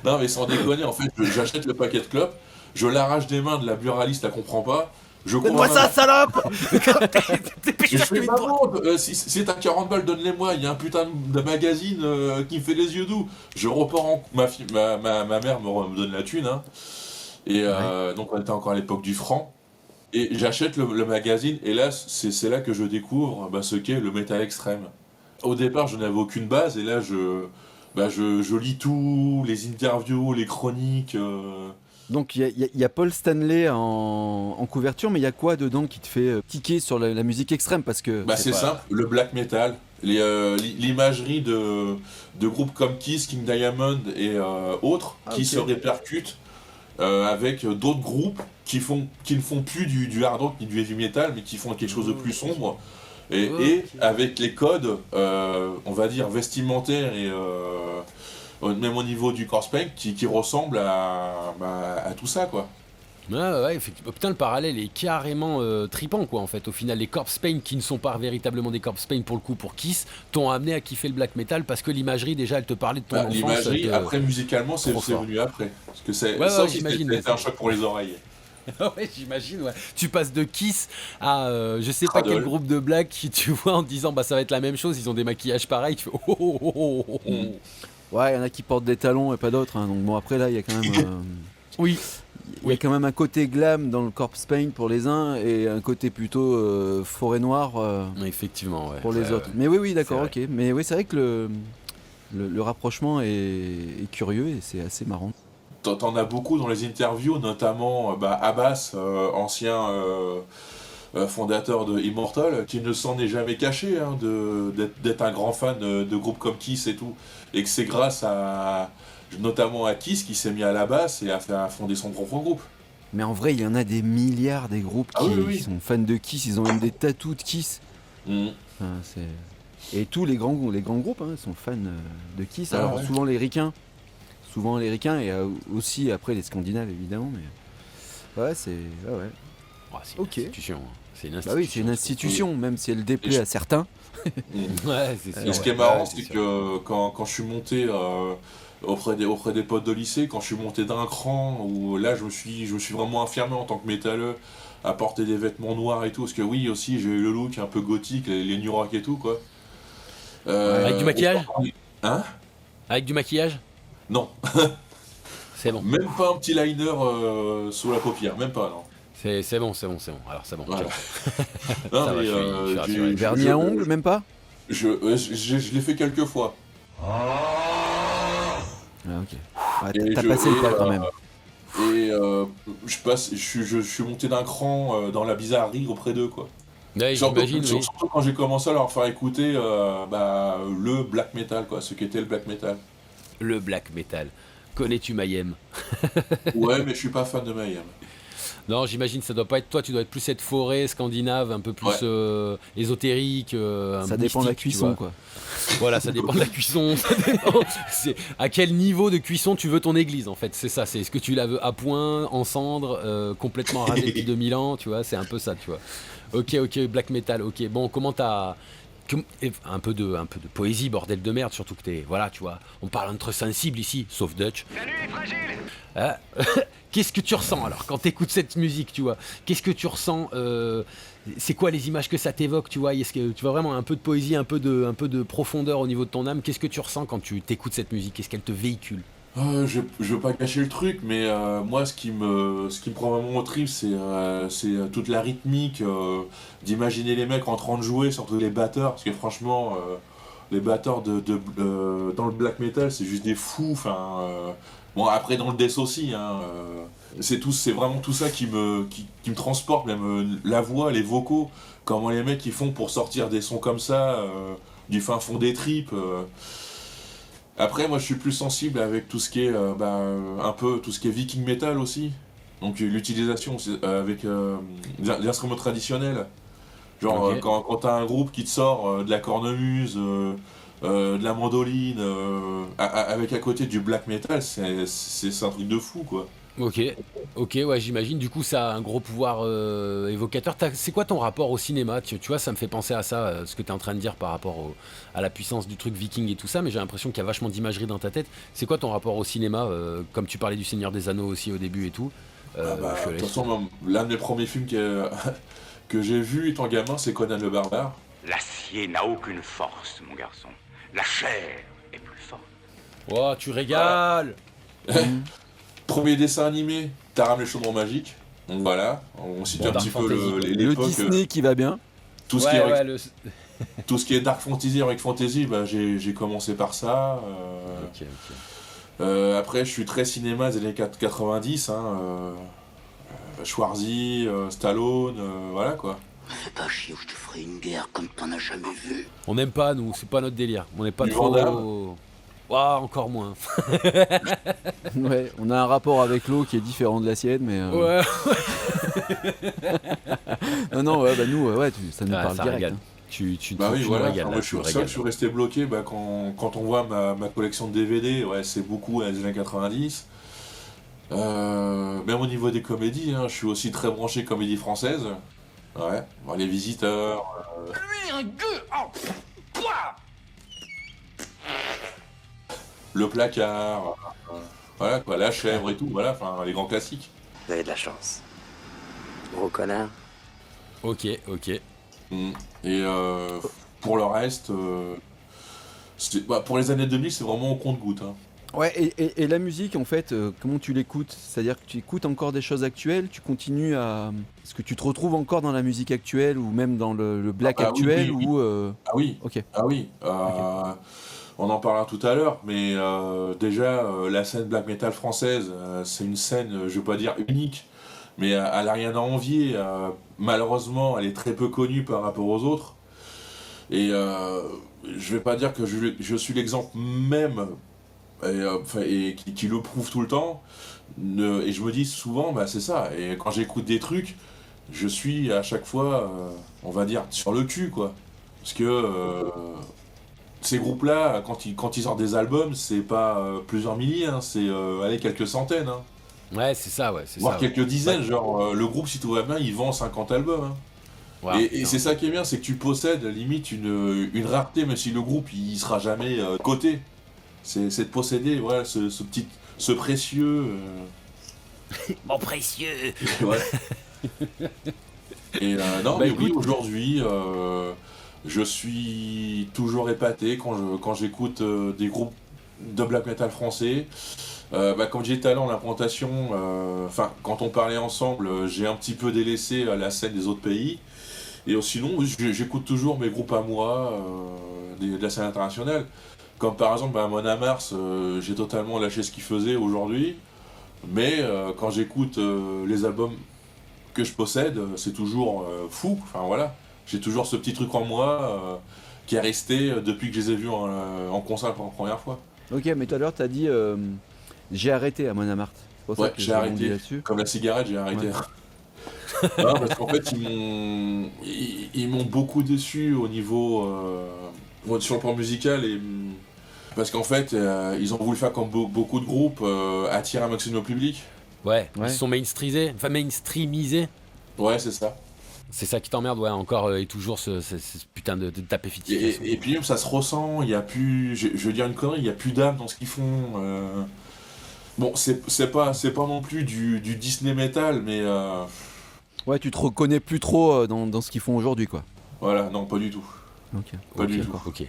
Non mais sans déconner, en fait, j'achète le paquet de clopes, je l'arrache des mains de la buraliste, elle comprend pas. Je cours Donne-moi à ça, salope! Et je fais maman, si t'as 40 balles, donne-les-moi, il y a un putain de magazine qui me fait les yeux doux. Je repars en... ma mère me donne la thune, hein. Et donc on était encore à l'époque du franc. Et j'achète le magazine, et là, c'est là que je découvre ce qu'est le métal extrême. Au départ, je n'avais aucune base, et là, je lis tout, les interviews, les chroniques... Donc il y a Paul Stanley en couverture, mais il y a quoi dedans qui te fait tiquer sur la musique extrême parce que c'est simple, le black metal, l'imagerie de groupes comme Kiss, King Diamond et autres qui se répercutent avec d'autres groupes qui ne font plus du hard rock ni du heavy metal, mais qui font quelque chose de plus sombre et avec les codes, on va dire vestimentaires même au niveau du corpse paint, qui ressemble à tout ça, quoi. Ouais, effectivement. Putain, le parallèle est carrément tripant, quoi, en fait. Au final, les corpse paint qui ne sont pas véritablement des corpse paint pour le coup, pour Kiss, t'ont amené à kiffer le black metal parce que l'imagerie, déjà, elle te parlait de ton enfance. L'imagerie, après, musicalement, c'est venu après. Parce que ça aussi, c'était un choc pour les oreilles. Ouais, j'imagine, ouais. Tu passes de Kiss à je sais pas Cradle. quel groupe de black qui tu vois en te disant bah ça va être la même chose, ils ont des maquillages pareils, tu fais oh oh oh oh oh. Ouais, il y en a qui portent des talons et pas d'autres. Hein. Donc bon, après là, il y a quand même. Oui. Il y a quand même un côté glam dans le corpse paint pour les uns et un côté plutôt forêt noire Effectivement, ouais. pour les autres. Mais oui, d'accord, ok. Mais oui, c'est vrai que le rapprochement est curieux et c'est assez marrant. T'en as beaucoup dans les interviews, notamment Abbas, ancien fondateur de Immortal, qui ne s'en est jamais caché hein, d'être un grand fan de groupes comme Kiss et tout. Et que c'est grâce notamment à Kiss qui s'est mis à la basse et a fondé son propre groupe. Mais en vrai, il y en a des milliards des groupes qui sont fans de Kiss, ils ont même des tatous de Kiss. Enfin, et tous les grands groupes hein, sont fans de Kiss. Alors souvent les ricains et aussi après les Scandinaves évidemment. Mais ouais, c'est ouais. Oh, c'est une institution. C'est une institution. Bah oui, c'est une institution, même si elle déplaît à certains. Ouais, c'est sûr. Et ce qui est marrant, c'est que quand je suis monté auprès des potes de lycée, quand je suis monté d'un cran, où là je me suis vraiment affirmé en tant que métalleux à porter des vêtements noirs et tout, parce que oui aussi j'ai eu le look un peu gothique, les New Rock et tout quoi. Avec du maquillage ? Hein ? Avec du maquillage ? Non. C'est bon. Même pas un petit liner sous la paupière, même pas non. C'est bon. Alors c'est bon. Voilà. Ça va, mais, je suis rassuré. Vernis à ongles, même pas ? Je l'ai fait quelques fois. Ah ok. Ouais, Et t'as passé le pas quand même. Et je suis monté d'un cran dans la bizarrerie auprès d'eux quoi. Ouais, j'imagine, oui. Surtout quand j'ai commencé à leur faire écouter le black metal quoi, ce qu'était le black metal. Le black metal. Connais-tu Mayhem ? Ouais, mais je suis pas fan de Mayhem. Non, j'imagine ça doit pas être toi, tu dois être plus cette forêt scandinave, un peu plus ésotérique. Ça dépend de la mystique, tu cuisson vois. quoi. Voilà, ça dépend de la cuisson. Ça dépend. C'est à quel niveau de cuisson tu veux ton église en fait. C'est ça, c'est est-ce que tu la veux à point, en cendres, complètement rasée depuis 2000 ans, tu vois, c'est un peu ça, tu vois. Ok, black metal, ok. Bon, comment t'as... Un peu de poésie, bordel de merde, surtout que t'es... Voilà, tu vois, on parle entre sensibles ici, sauf Dutch. Salut les fragiles! Qu'est-ce que tu ressens alors quand t'écoutes cette musique, tu vois? Qu'est-ce que tu ressens c'est quoi les images que ça t'évoque, tu vois? Est-ce que tu vois vraiment un peu de poésie, un peu de profondeur au niveau de ton âme? Qu'est-ce que tu ressens quand tu t'écoutes cette musique? Qu'est-ce qu'elle te véhicule? Je veux pas cacher le truc, mais moi ce qui me prend vraiment au trip, c'est toute la rythmique, d'imaginer les mecs en train de jouer, surtout les batteurs, parce que franchement, les batteurs dans le black metal, c'est juste des fous. Enfin, bon après dans le death aussi, hein, c'est vraiment tout ça qui me transporte, même la voix, les vocaux, comment les mecs ils font pour sortir des sons comme ça, du fin fond des tripes. Après, moi, je suis plus sensible avec tout ce qui est un peu tout ce qui est viking metal aussi. Donc l'utilisation avec des instruments traditionnels. Genre quand t'as un groupe qui te sort de la cornemuse, de la mandoline, avec à côté du black metal, c'est un truc de fou quoi. Ok, ouais, j'imagine. Du coup, ça a un gros pouvoir évocateur. C'est quoi ton rapport au cinéma? Tu vois, ça me fait penser à ça, ce que tu es en train de dire par rapport à la puissance du truc viking et tout ça, mais j'ai l'impression qu'il y a vachement d'imagerie dans ta tête. C'est quoi ton rapport au cinéma, comme tu parlais du Seigneur des Anneaux aussi au début et tout? De toute façon, l'un de mes premiers films que j'ai vu étant gamin, c'est Conan le Barbare. L'acier n'a aucune force, mon garçon. La chair est plus forte. Oh, tu régales. Premier dessin animé, Taram le chaudron magique. Donc voilà, on situe un petit peu l'époque. Le Disney qui va bien. Tout ce qui est Dark Fantasy, Heroic Fantasy, j'ai commencé par ça. Après, je suis très cinéma des années 90. Schwarzy, Stallone, voilà quoi. Fais pas chier ou je te ferai une guerre comme t'en as jamais vu. On n'aime pas, nous, c'est pas notre délire. On n'est pas Du trop... Vandame. Encore moins. Ouais, on a un rapport avec l'eau qui est différent de la sienne, mais... Ouais. non, nous, ça nous parle Ça direct. régale. Hein. Tu Bah oui, tu nous voilà. régales, Moi, là, je tu nous suis ça, régales. je suis resté bloqué quand on voit ma collection de DVD, ouais, c'est beaucoup les années 90. Même au niveau des comédies, hein, je suis aussi très branché comédie française. Ouais, bon, Les Visiteurs, Le Placard, voilà quoi, La Chèvre et tout, voilà, enfin les grands classiques. Vous avez de la chance. Gros connard. Ok. Mm. Et pour le reste, pour les années 2000, c'est vraiment au compte-gouttes. Hein. Ouais, et la musique, en fait, comment tu l'écoutes? C'est-à-dire que tu écoutes encore des choses actuelles, tu continues à... Est-ce que tu te retrouves encore dans la musique actuelle ou même dans le black actuel oui. ou Ah oui, Ok. ah oui. On en parlera tout à l'heure, mais déjà, la scène black metal française, c'est une scène, je veux pas dire unique, mais elle a rien à envier. Malheureusement, elle est très peu connue par rapport aux autres. Et je vais pas dire que je suis l'exemple même et qui le prouve tout le temps. Et je me dis souvent, bah, c'est ça. Et quand j'écoute des trucs, je suis à chaque fois, on va dire, sur le cul, quoi. Parce que ces groupes-là, quand ils sortent des albums, c'est pas plusieurs milliers, hein, c'est allez, quelques centaines. Hein. Ouais, c'est ça, ouais. Voire quelques dizaines, Ouais. genre le groupe, si tout va bien, il vend 50 albums. Hein. Wow, Et putain. c'est ça qui est bien, c'est que tu possèdes limite une rareté, même si le groupe il sera jamais coté. C'est de posséder voilà, ce précieux. Mon précieux. Ouais. Et non, Bah, mais oui, écoute. aujourd'hui, je suis toujours épaté quand j'écoute des groupes de black metal français. Comme je disais tout à l'heure, l'implantation, quand on parlait ensemble, j'ai un petit peu délaissé la scène des autres pays. Et sinon, j'écoute toujours mes groupes à moi de la scène internationale. Comme par exemple, Mon Mars, j'ai totalement lâché ce qu'il faisait aujourd'hui. Mais quand j'écoute les albums que je possède, c'est toujours fou. Enfin voilà, j'ai toujours ce petit truc en moi qui est resté depuis que je les ai vus en concert pour la première fois. Ok, mais tout à l'heure, tu as dit j'ai arrêté à Monamart. C'est pour ça Ouais, que j'ai rebondi arrêté. là-dessus. Comme la cigarette, j'ai arrêté. Ouais. Non, parce qu'en fait, ils m'ont beaucoup déçu au niveau sur le plan musical parce qu'en fait, ils ont voulu faire comme beaucoup de groupes, attirer un maximum de public. Ouais, Ouais. ils sont mainstreamisés. Ouais, c'est ça. C'est ça qui t'emmerde, ouais, encore et toujours ce putain de tapéfication. Et puis même, ça se ressent. Il y a plus, je veux dire une connerie, il y a plus d'âme dans ce qu'ils font. Bon, c'est pas non plus du Disney metal, mais Ouais, tu te reconnais plus trop dans ce qu'ils font aujourd'hui, quoi. voilà, non, pas du tout. Ok. Pas du tout. d'accord. Ok.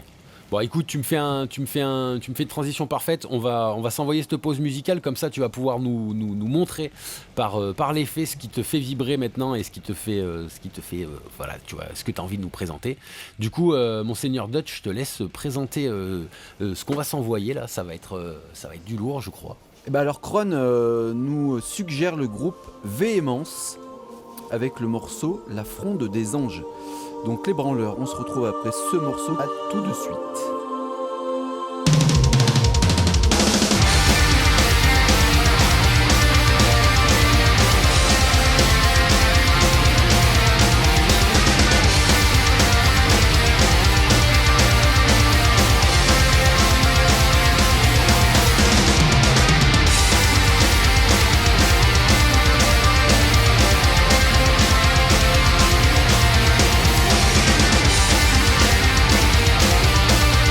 Bon, écoute, tu me fais une transition parfaite. On va s'envoyer cette pause musicale, comme ça tu vas pouvoir nous montrer par les faits ce qui te fait vibrer maintenant et ce qui te fait voilà, tu vois, ce que tu as envie de nous présenter. Du coup, Monseigneur Dutch, je te laisse présenter ce qu'on va s'envoyer là. Ça va être du lourd, je crois. Et bah alors, Kron nous suggère le groupe Véhémence avec le morceau La Fronde des Anges. Donc les branleurs, on se retrouve après ce morceau. À tout de suite. Thank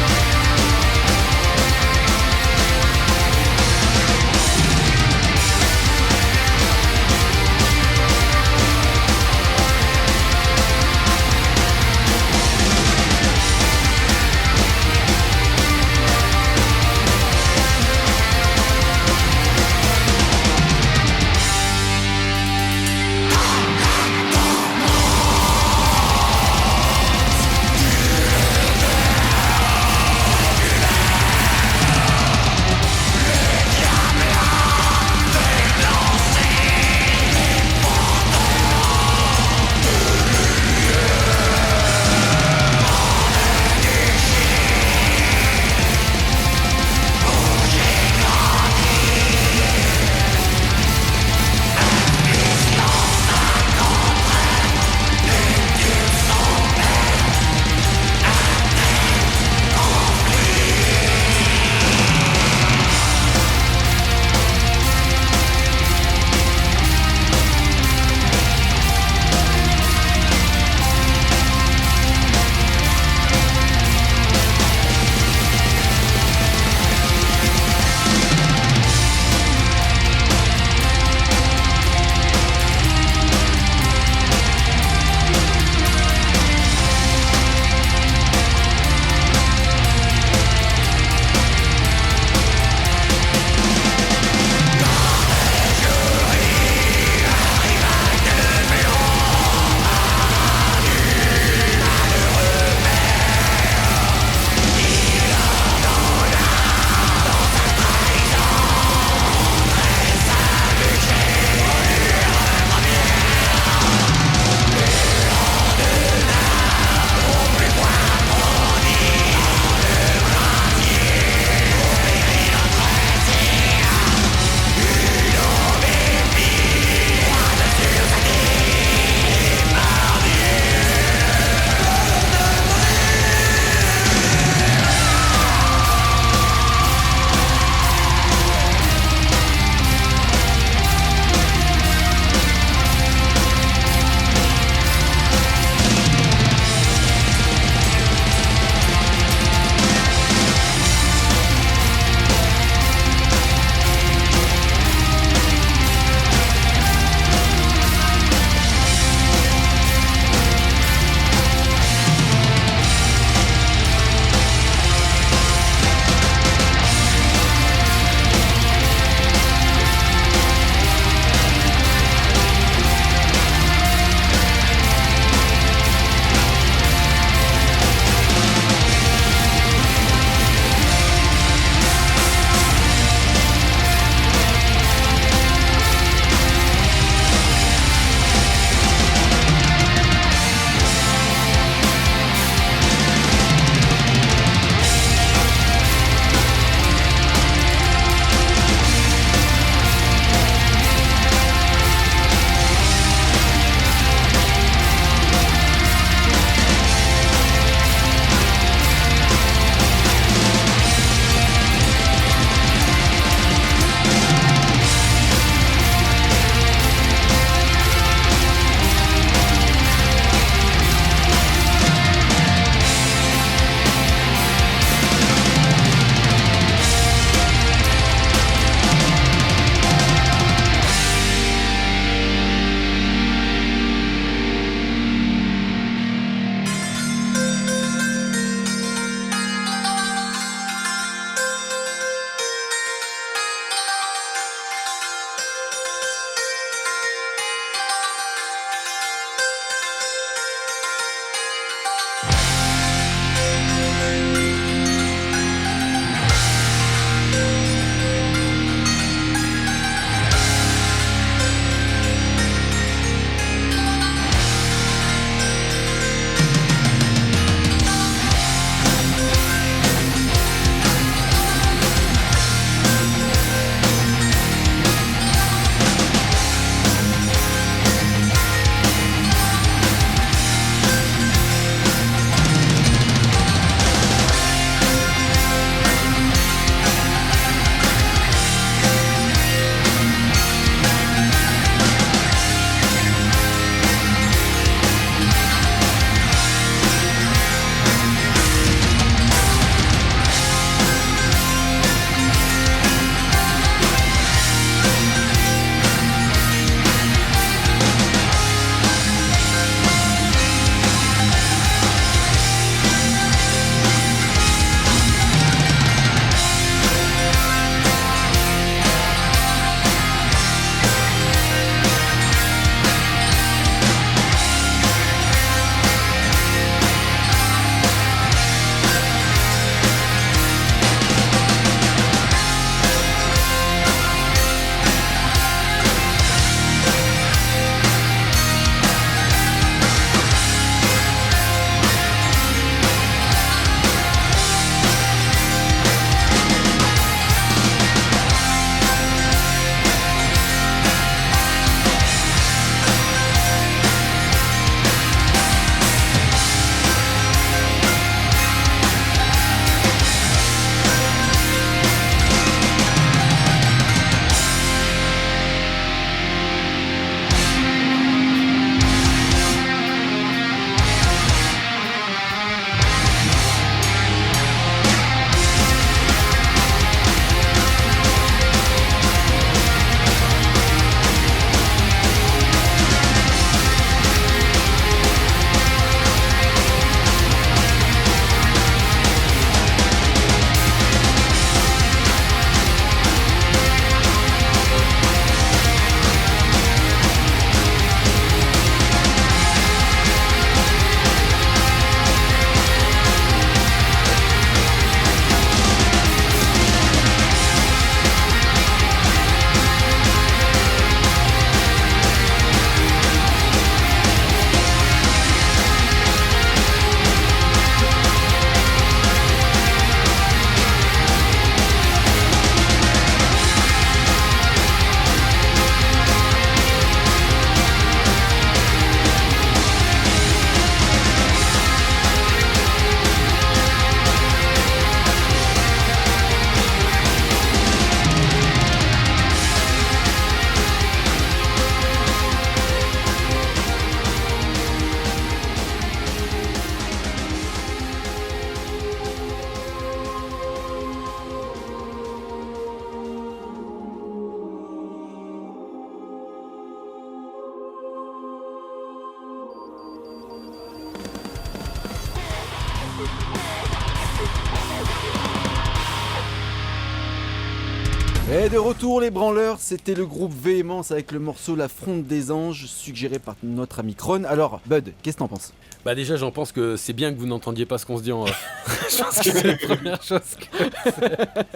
Et de retour les branleurs, c'était le groupe Véhémence avec le morceau La Fronde des Anges, suggéré par notre ami Kron. Alors Bud, qu'est-ce que t'en penses ? Bah déjà j'en pense que c'est bien que vous n'entendiez pas ce qu'on se dit en off. Je pense que c'est la première chose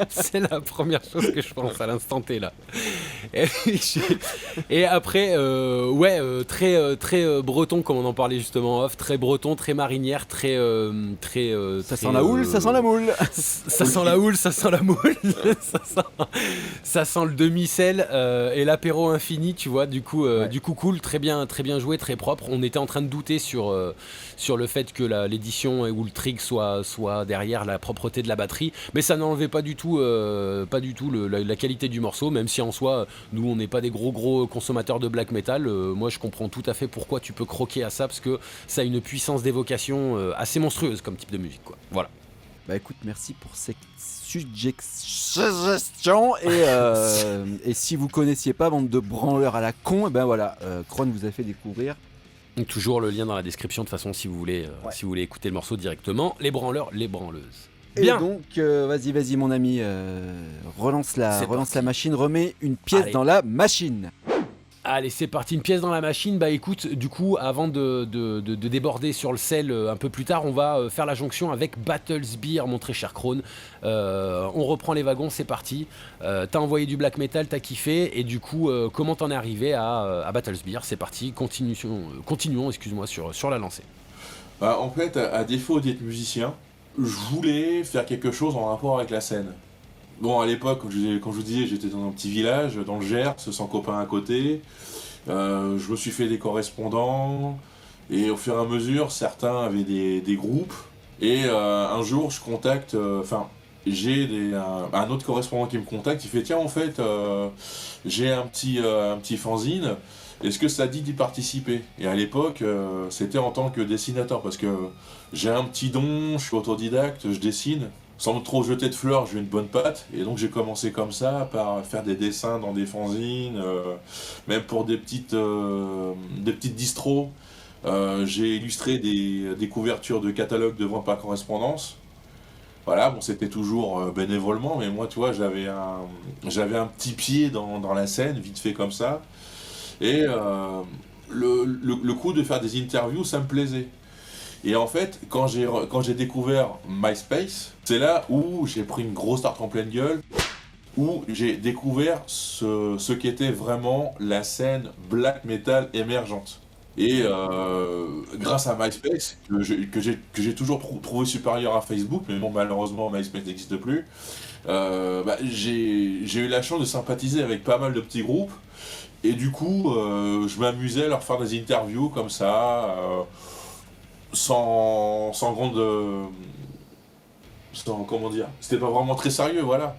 c'est la première chose que je pense à l'instant T là. Et après très breton comme on en parlait justement en off, très breton, très marinière, très ça sent la houle, ça sent la moule. Ça sent la houle, ça sent la moule. ça sent le demi-sel et l'apéro infini, tu vois, du coup cool, très bien joué, très propre. On était en train de douter sur le fait que l'édition ou le trig soit derrière la propreté de la batterie, mais ça n'enlevait pas du tout la qualité du morceau, même si en soi nous on n'est pas des gros consommateurs de black metal. Moi je comprends tout à fait pourquoi tu peux croquer à ça, parce que ça a une puissance d'évocation assez monstrueuse comme type de musique, quoi. Voilà. Bah écoute, merci pour cette suggestion et si vous connaissiez pas, bande de branleurs à la con, et ben voilà, Kron vous a fait découvrir. Donc toujours le lien dans la description de toute façon si vous voulez écouter le morceau directement. Les branleurs, les branleuses. Bien. Et donc vas-y mon ami, relance la machine, remets une pièce dans la machine. Allez, c'est parti, une pièce dans la machine. Bah écoute, du coup, avant de déborder sur le sel un peu plus tard, on va faire la jonction avec Battlesbeer, mon très cher Kron. On reprend les wagons, c'est parti. T'as envoyé du black metal, t'as kiffé, et du coup, comment t'en es arrivé à Battlesbeer ? C'est parti, continuons sur la lancée. Bah, en fait, à défaut d'être musicien, je voulais faire quelque chose en rapport avec la scène. Bon, à l'époque, quand je vous disais, j'étais dans un petit village, dans le Gers, sans copains à côté. Je me suis fait des correspondants. Et au fur et à mesure, certains avaient des groupes. Et un jour, je contacte... j'ai un autre correspondant qui me contacte. Il fait, tiens, en fait, j'ai un petit fanzine. Est-ce que ça dit d'y participer ? Et à l'époque, c'était en tant que dessinateur. Parce que j'ai un petit don, je suis autodidacte, je dessine. Sans trop jeter de fleurs, j'ai une bonne patte, et donc j'ai commencé comme ça, par faire des dessins dans des fanzines, même pour des petites distros. J'ai illustré des couvertures de catalogues de vente par correspondance. Voilà, bon, c'était toujours bénévolement, mais moi, tu vois, j'avais un petit pied dans la scène, vite fait comme ça. Et le coup de faire des interviews, ça me plaisait. Et en fait, quand j'ai découvert MySpace, c'est là où j'ai pris une grosse tarte en pleine gueule, où j'ai découvert ce qu'était vraiment la scène black metal émergente. Et grâce à MySpace, que j'ai toujours trouvé supérieur à Facebook, mais bon, malheureusement MySpace n'existe plus, j'ai eu la chance de sympathiser avec pas mal de petits groupes, et du coup, je m'amusais à leur faire des interviews comme ça, sans comment dire, c'était pas vraiment très sérieux, voilà.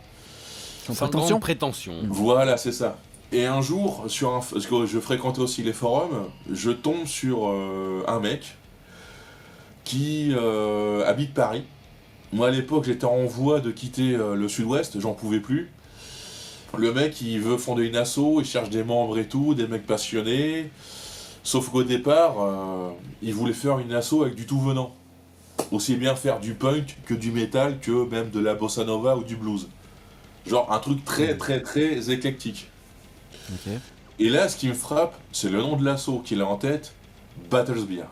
Sans grande prétention. Voilà, c'est ça. Et un jour, parce que je fréquentais aussi les forums, je tombe sur un mec qui habite Paris. Moi à l'époque j'étais en voie de quitter le sud-ouest, j'en pouvais plus. Le mec il veut fonder une asso, il cherche des membres et tout, des mecs passionnés. Sauf qu'au départ, il voulait faire une asso avec du tout venant. Aussi bien faire du punk que du metal, que même de la bossa nova ou du blues. Genre un truc très très très éclectique. Okay. Et là, ce qui me frappe, c'est le nom de l'asso qu'il a en tête, Battlesbeer.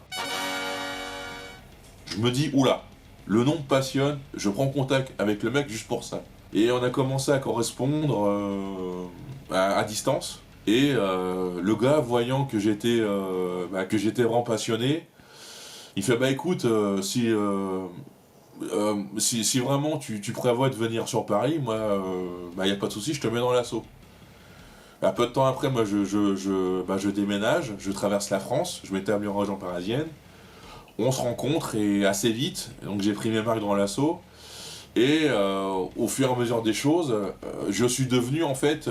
Je me dis, oula, le nom me passionne, je prends contact avec le mec juste pour ça. Et on a commencé à correspondre à distance. Et le gars, voyant que j'étais vraiment passionné, il fait bah écoute, si vraiment tu prévois de venir sur Paris, moi, y a pas de souci, je te mets dans l'assaut. Un peu de temps après, moi, je déménage, je traverse la France, je m'établis en région parisienne. On se rencontre et assez vite, donc j'ai pris mes marques dans l'assaut. Et au fur et à mesure des choses, je suis devenu en fait,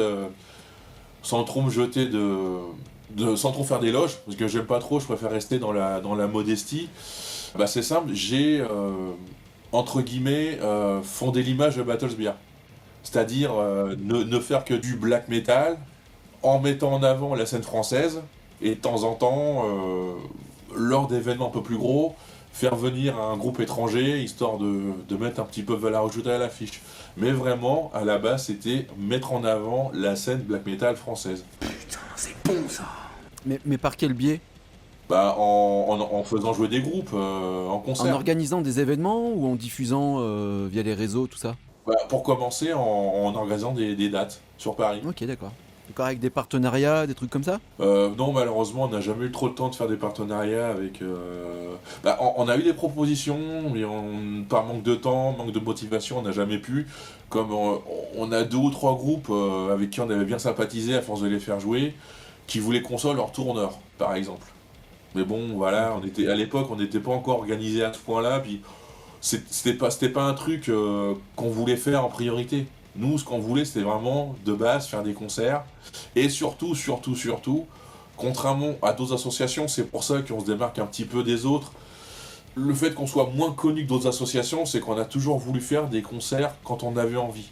sans trop me jeter sans trop faire d'éloges, parce que j'aime pas trop, je préfère rester dans la modestie. Bah c'est simple, j'ai entre guillemets fondé l'image de Battlesbeer. C'est-à-dire ne faire que du black metal, en mettant en avant la scène française, et de temps en temps, lors d'événements un peu plus gros, faire venir un groupe étranger, histoire de mettre un petit peu de valeur ajoutée à l'affiche. Mais vraiment, à la base, c'était mettre en avant la scène black metal française. Putain, c'est bon ça. Mais par quel biais? Bah, en faisant jouer des groupes, en concert. En organisant des événements ou en diffusant via les réseaux, tout ça? Bah, pour commencer, en organisant des dates sur Paris. Ok, d'accord. D'accord, avec des partenariats, des trucs comme ça? Non, malheureusement, on n'a jamais eu trop le temps de faire des partenariats avec... Bah, on a eu des propositions, mais par manque de temps, manque de motivation, on n'a jamais pu. Comme on a 2 ou 3 groupes avec qui on avait bien sympathisé à force de les faire jouer, qui voulaient qu'on soit leur tourneur, par exemple. Mais bon, voilà, à l'époque, on n'était pas encore organisé à ce point-là, puis c'était pas un truc qu'on voulait faire en priorité. Nous, ce qu'on voulait, c'était vraiment, de base, faire des concerts. Et surtout, contrairement à d'autres associations, c'est pour ça qu'on se démarque un petit peu des autres. Le fait qu'on soit moins connu que d'autres associations, c'est qu'on a toujours voulu faire des concerts quand on avait envie.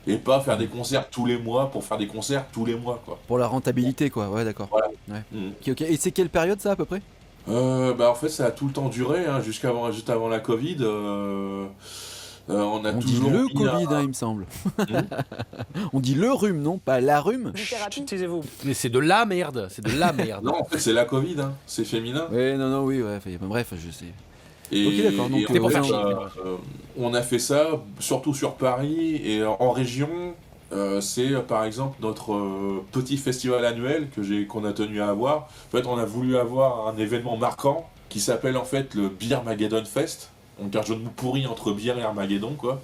Et pas faire des concerts tous les mois pour faire des concerts tous les mois, quoi. Pour la rentabilité, quoi. Ouais, d'accord. Voilà. Ouais. Mm. Ok. Et c'est quelle période, ça, à peu près? Bah en fait, ça a tout le temps duré, hein, juste avant la Covid. On a On dit toujours le mis Covid, hein, il me semble. Hmm. On dit le rhume, non? Pas la rhume? Taisez-vous. Mais c'est de la merde, c'est de la merde. Non, en fait, c'est la Covid, hein, c'est féminin. Oui, non, oui, ouais. Bref, je sais. Et, Ok, d'accord, donc, et c'est pour faire fait, chier. on a fait ça surtout sur Paris et en région. C'est par exemple notre petit festival annuel qu'on a tenu à avoir. En fait, on a voulu avoir un événement marquant qui s'appelle en fait le Beer Mageddon Fest. Donc un jeu de mots pourri entre bière et Armageddon, quoi.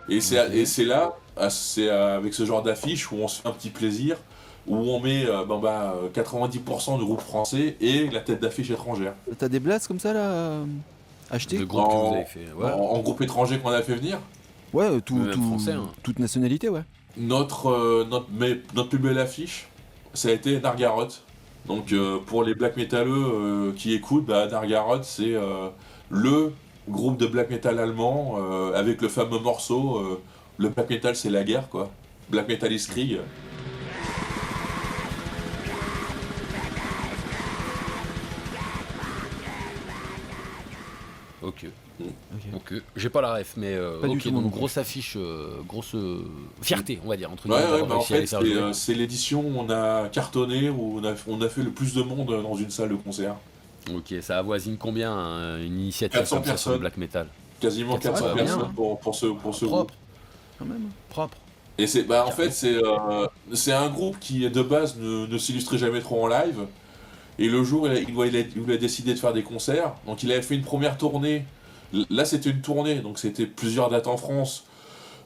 Et c'est là, c'est avec ce genre d'affiche où on se fait un petit plaisir, où on met 90% du groupe français et la tête d'affiche étrangère. T'as des blasts comme ça, là, achetés? Le groupe que vous avez fait. Ouais. En groupe étranger qu'on a fait venir. Ouais, Même français, hein. toute nationalité, ouais. Notre plus belle affiche, ça a été Nargaroth. Donc pour les black métalleux qui écoutent, Nargaroth c'est le groupe de black metal allemand avec le fameux morceau le black metal c'est la guerre, quoi. Black metal is Krieg. Ok. Donc, j'ai pas la ref, mais Pas du ok, tout, moi donc non plus. grosse affiche, grosse fierté, on va dire, entre Ouais, guillemets, d'avoir en réussi à les fait faire jouer. c'est l'édition où on a cartonné, où on a fait le plus de monde dans une salle de concert. Ok, ça avoisine combien une initiative 400 comme ça sur le personnes. black metal? Quasiment 400 ouais, bien, personnes hein. pour ce groupe. Propre, Quand même. propre. Et en fait, c'est un groupe qui, de base, ne s'illustrait jamais trop en live. Et le jour où il a décidé de faire des concerts, donc il avait fait une première tournée. Là, c'était une tournée, donc c'était plusieurs dates en France,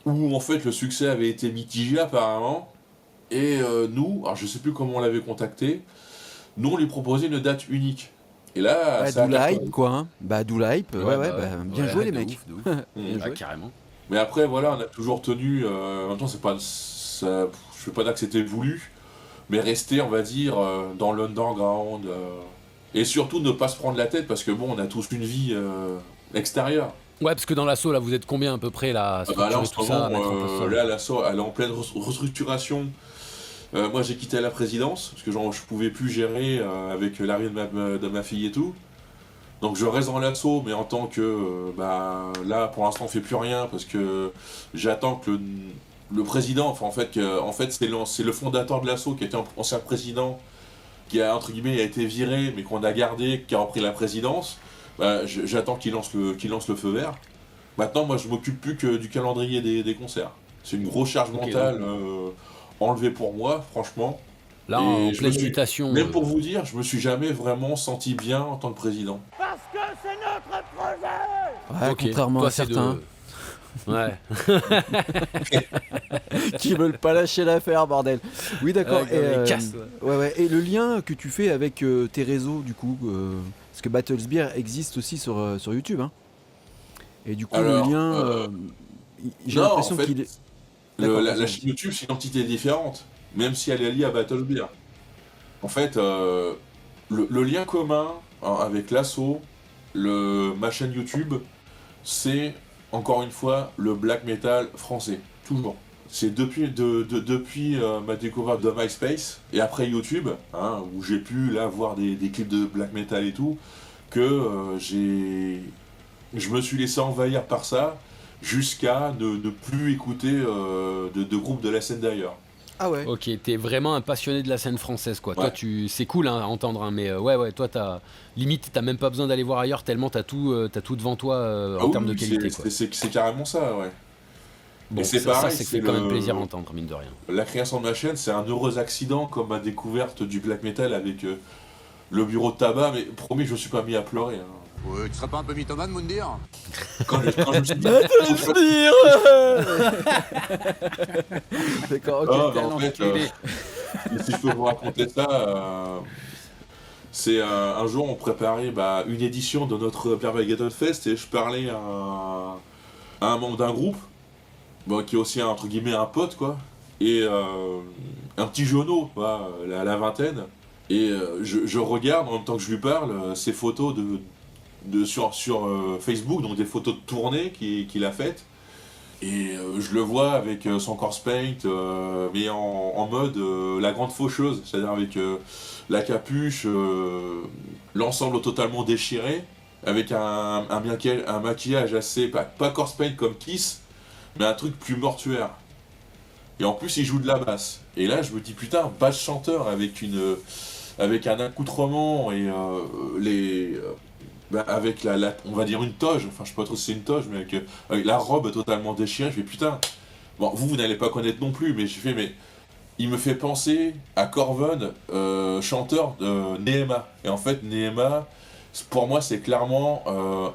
où en fait le succès avait été mitigé apparemment. Et nous, alors je sais plus comment on l'avait contacté, nous on lui proposait une date unique. Et là, Ouais, ça a d'où la cartonné. hype, quoi. Hein. D'où la hype. Bien joué, les de mecs. ouf, de ouf. Mm. Ouais, carrément. Mais après, voilà, on a toujours tenu. En même temps, c'est pas. Je veux pas dire que c'était voulu, mais rester, on va dire, dans l'underground. Et surtout ne pas se prendre la tête, parce que bon, on a tous une vie extérieure. Ouais, parce que dans l'assaut, là, vous êtes combien à peu près là, Là, en ce tout ça, à moment, mettre en place ça là, l'assaut, elle est en pleine restructuration. Moi, j'ai quitté la présidence, parce que je pouvais plus gérer avec l'arrivée de ma fille et tout. Donc je reste dans l'assaut, mais en tant que... là, pour l'instant, on fait plus rien, parce que j'attends que le président... en fait c'est le fondateur de l'assaut, qui était ancien président, qui a, entre guillemets, a été viré, mais qu'on a gardé, qui a repris la présidence. J'attends qu'il lance le feu vert. Maintenant, moi, je m'occupe plus que du calendrier des concerts. C'est une grosse charge mentale enlevée pour moi, franchement. Là, Et en je pleine me suis- mutation. Même pour vous dire, je me suis jamais vraiment senti bien en tant que président. Parce que c'est notre projet. Ouais, Ok. contrairement Toi, à c'est de- certains Ouais. qui veulent pas lâcher l'affaire, bordel. Oui, d'accord. Ouais, Et, les casses, ouais. Et le lien que tu fais avec tes réseaux, du coup, parce que Battlesbeer existe aussi sur YouTube, hein. Et du coup, Alors, le lien, j'ai non, l'impression en fait, qu'il est. D'accord, La vas-y. chaîne YouTube, c'est une entité différente, même si elle est liée à Battlebeer. En fait, le lien commun avec l'assaut, ma chaîne YouTube, c'est encore une fois le black metal français. Toujours. C'est depuis ma découverte de MySpace et après YouTube, hein, où j'ai pu là voir des clips de black metal et tout, que je me suis laissé envahir par ça jusqu'à ne plus écouter de groupes de la scène d'ailleurs. Ah ouais. Ok, t'es vraiment un passionné de la scène française, quoi. Ouais. Toi, c'est cool hein, à entendre, hein, mais ouais, toi, t'as même pas besoin d'aller voir ailleurs tellement t'as tout devant toi en termes de qualité, quoi. C'est carrément ça, ouais. Bon, et c'est ça, pareil, ça c'est fait quand même plaisir à entendre, mine de rien. La création de ma chaîne, c'est un heureux accident comme ma découverte du black metal avec le bureau de tabac, mais promis, je me suis pas mis à pleurer. Hein. Ouais, tu serais pas un peu mythomane, Moundir? Quand je me suis D'accord, ok. Ah, t'es un en fait, enculé. si je peux vous raconter ça, c'est un jour on préparait une édition de notre Pervagaton Fest et je parlais à un membre d'un groupe, qui est aussi entre guillemets un pote quoi, et un petit jeuneau, à la vingtaine, et je regarde en même temps que je lui parle ces photos sur Facebook, donc des photos de tournée qu'il a faites. Et je le vois avec son corpse paint, mais en mode la grande faucheuse, c'est-à-dire avec la capuche, l'ensemble totalement déchiré, avec un maquillage assez, pas corpse paint comme Kiss, mais un truc plus mortuaire. Et en plus il joue de la basse. Et là je me dis putain, basse chanteur avec un accoutrement et avec on va dire une toge, enfin je sais pas trop si c'est une toge, mais avec la robe totalement déchirée, je fais putain, bon vous n'allez pas connaître non plus, mais j'ai fait mais il me fait penser à Corven, chanteur de Nehema. Et en fait Nehema, pour moi c'est clairement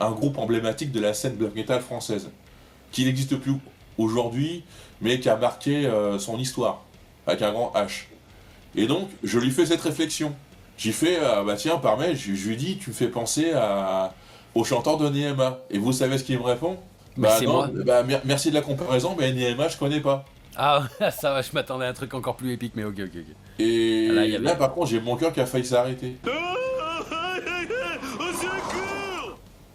un groupe emblématique de la scène black metal française, qui n'existe plus aujourd'hui, mais qui a marqué son histoire, avec un grand H. Et donc je lui fais cette réflexion. J'ai fait, tiens, par mail, je lui dis, tu me fais penser au chanteur de Nehema. Et vous savez ce qu'il me répond? C'est non, moi. Merci de la comparaison, mais Nehema, je connais pas. Ah, ça va, je m'attendais à un truc encore plus épique, mais ok. Et Ah, là, par contre, j'ai mon cœur qui a failli s'arrêter.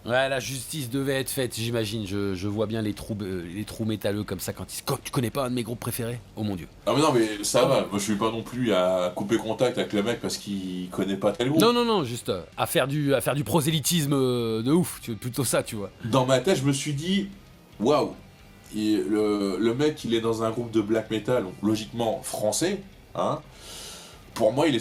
Ouais, la justice devait être faite, j'imagine. Je vois bien les trous métalleux comme ça quand tu connais pas un de mes groupes préférés. Oh mon dieu. Ah mais non, mais ça va, moi je suis pas non plus à couper contact avec le mec parce qu'il connaît pas tel groupe. Non, juste à faire du prosélytisme de ouf, plutôt ça, tu vois. Dans ma tête, je me suis dit, waouh, le mec il est dans un groupe de black metal, donc logiquement français, hein. Pour moi, il